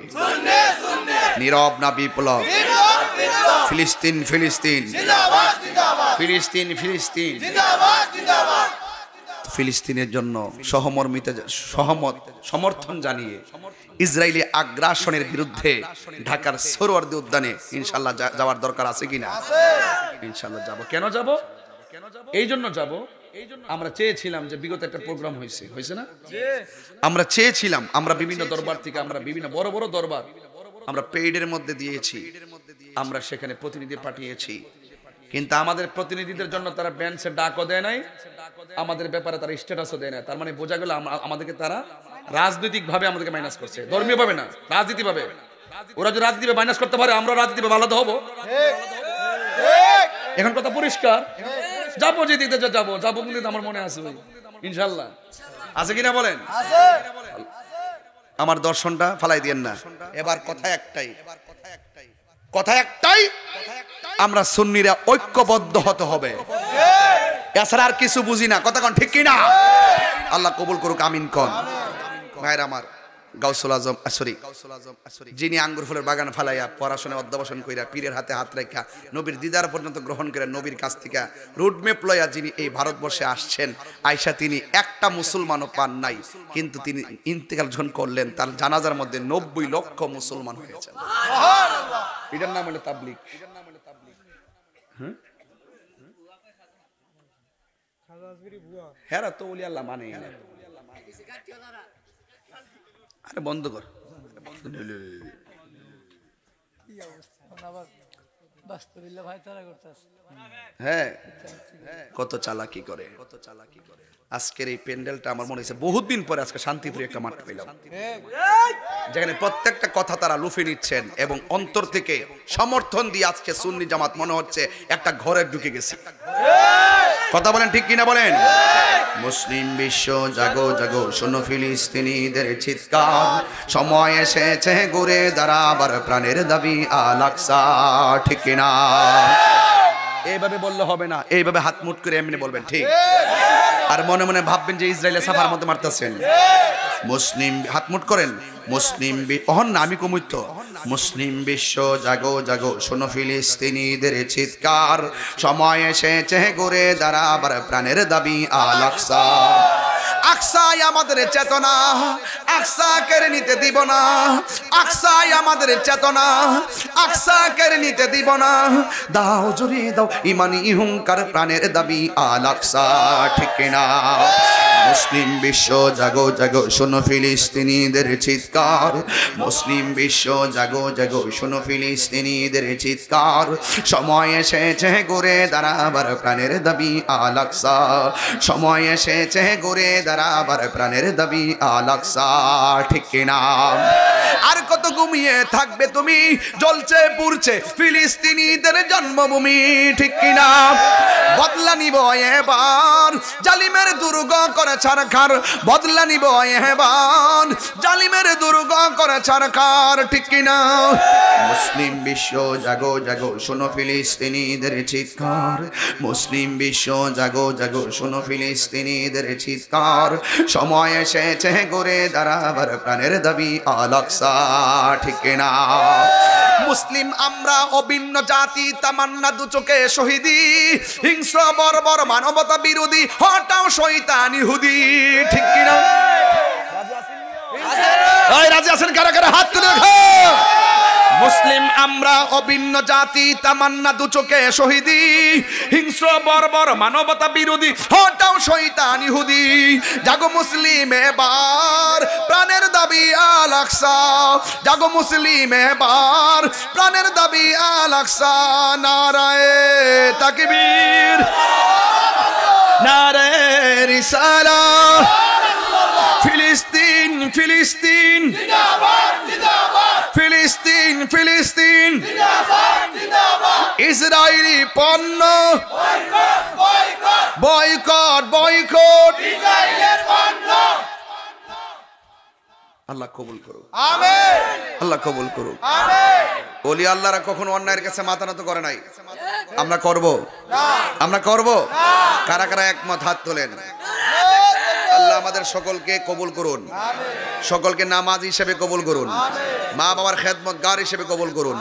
নীরব না বিপ্লব? ফিলিস্তিন ফিলিস্তিন ফিলিস্তিন ফিলিস্তিন ফিলিস্তিনের জন্য সমর্থন জানিয়ে ইসরায়েলি আগ্রাসনের বিরুদ্ধে ঢাকার সরোয়ার্দী উদ্যানে ইনশাআল্লাহ যাওয়ার দরকার আছে কিনা? ইনশাআল্লাহ যাব। কেন যাব? এই জন্য যাব, আমরা চেয়েছিলাম যে বিগত একটা প্রোগ্রাম হয়েছে না, আমরা চেয়েছিলাম, আমরা বিভিন্ন দরবার থেকে, আমরা বিভিন্ন বড় বড় দরবার আমরা পেইডের মধ্যে দিয়েছি, আমরা সেখানে প্রতিনিধি পাঠিয়েছি, কিন্তু আমাদের প্রতিনিধিদের জন্য তারা ব্যান্ডসের ডাকও দেয় নাই, আমাদের ব্যাপারে তারা স্ট্যাটাসও দেয় না। তার মানে বোঝা গেল আমাদেরকে তারা রাজনৈতিক ভাবে আমাদেরকে মাইনাস করছে, ধর্মীয় ভাবে না, রাজনীতি ভাবে। ওরা যদি রাজনীতি মাইনাস করতে পারে, আমরা রাজনীতি ভাবে আলাদা হবো। এখন কথা পরিষ্কার। যাবো যে দিতে যাবো যাবো, কিন্তু আমার মনে আছে ইনশাল্লাহ। আছে কিনা বলেন? আমার দর্শনটা ফালাই দিয়েন না। এবার কথা একটাই, আমরা সুন্নিরা ঐক্যবদ্ধ হতে হবে, এছাড়া আর কিছু বুঝি না। কথা কোন ঠিক কিনা? আল্লাহ কবুল করুক, আমিন কোন। ভাইরা আমার, গাউসুল আজম যিনি আঙ্গুর ফুলের বাগান ফালাইয়া পড়াশোনা অধ্যবসান কইরা পীরের হাতে হাত রেখা নবীর দিদার পর্যন্ত গ্রহণ করে নবীর কাছ থেকে রুটম্যাপ লইয়া যিনি এই ভারতবর্ষে আসছেন, আয়সা তিনি একটা মুসলমানও পান নাই, কিন্তু তিনি ইন্তেকাল যখন করলেন তার জানাজার মধ্যে 90 লক্ষ মুসলমান হয়েছেন। এটার নাম হলো তাবলীগ। হ্যাঁ, তো ওলি আল্লাহ মানে না। আরে বন্ধ কর। হ্যাঁ, কত চালাকি করে। আজকের এই প্যান্ডেলটা আমার মনে হয়েছে বহুত দিন পরে আজকে শান্তিপুরে একটা মাঠ পেলাম, যেখানে প্রত্যেকটা কথা তারা লুফে নিচ্ছেন এবং অন্তর থেকে সমর্থন দিয়ে আজকে সুন্নি জামাত মনে হচ্ছে একটা ঘরে ঢুকে গেছে। কথা বলেন ঠিক কিনা বলেন? মুসলিম বিশ্ব জাগো জাগো, শোনো ফিলিস্তিনিদের চিৎকার, সময় এসেছে ঘুরে দাঁড়াবার প্রাণের দাবি আল আকসা। ঠিক কিনা? এইভাবে বললে হবে না, এইভাবে হাত মুট করে এমনি বলবেন, ঠিক? আর মনে মনে ভাববেন যে ইসরায়েলের সাফার মধ্যে মারতেছেন। মুসলিম হাত মুট করেন। মুসলিম না, আমি কমুইত। মুসলিম বিশ্ব জাগো জাগো, শোনো ফিলিস্তিনিদের চিৎকার, সময় এসেছে ঘুরে দাঁড়াবার প্রাণের দাবি আল আকসা। আকসাই আমাদের চেতনা, আকসা কেড়ে নিতে দিব না। আকসাই আমাদের চেতনা, আকসা কেড়ে নিতে দিব না। দাও জুড়ে দাও ইমানি হুঙ্কার, প্রাণের দাবি আল আকসা। ঠিক না? মুসলিম বিশ্ব জাগো জাগো, শোনো ফিলিস্তিনিদের চিৎকার। মুসলিম বিশ্ব জাগো জাগো, শোনো ফিলিস্তিনিদের চিৎকার, সময় এসেছে ঘুরে দাঁড়াবার প্রাণের দাবি আল আকসা। সময় এসেছে ঘুরে দাঁড়াবার প্রাণের দাবি আল আকসা। ঠিক কিনা? আর কত ঘুমিয়ে থাকবে তুমি, জ্বলছে পুড়ছে ফিলিস্তিনিদের জন্মভূমি। ঠিক কিনা? বদলা নিব এবার, জালিমের দুর্গ করে ছারখার। বদলা নিব এবার, জালিমের দুর্গ করে ছারখার। ঠিক কিনা? মুসলিম বিশ্ব জাগো জাগো, শোনো ফিলিস্তিনিদের চিৎকার। মুসলিম বিশ্ব জাগো জাগো, শোনো ফিলিস্তিনিদের চিৎকার, সময় এসেছে ঘুরে দাঁড়াবার প্রাণের দাবি আল আকসা। ঠিক কিনা? মুসলিম আমরা অভিন্ন জাতি, তামান্না দু চোখে শহীদি, হিংস্র বর্বর মানবতা বিরোধী, হটাও শয়তান ইহুদি। ঠিক কিনা? রাজি আছেন কারা কারা? হাত তুলে দেখো। মুসলিম আমরা অভিন্ন জাতি, তামান্না দু চোখে শহীদি, হিংস্র বর্বর মানবতা বিরোধী, হটাও শয়তান ইহুদি। জাগো মুসলিম এবার, প্রাণের দাবি আল আকসা। জাগো মুসলিম এবার, প্রাণের দাবি আল আকসা। নারায়ে তাকবীর। নারে রিসালাত ফিলিস্তিন ফিলিস্তিন ফিলিস্তিন ফিলিস্তিন ইসরায়েলি পণ্য বয়কট বয়কট আল্লাহ কবুল করুক আমিন আল্লাহ কবুল করুক আমিন ওলি আল্লাহরা কখনো অন্যায়ের কাছে মাথা নত করে নাই আমরা করব আমরা করব কারা কারা একমত হাত তোলেন আল্লাহ আমাদের সকলকে কবুল করুন সকলকে নামাজ হিসেবে কবুল করুন মা বাবার খেদমতগার হিসেবে কবুল করুন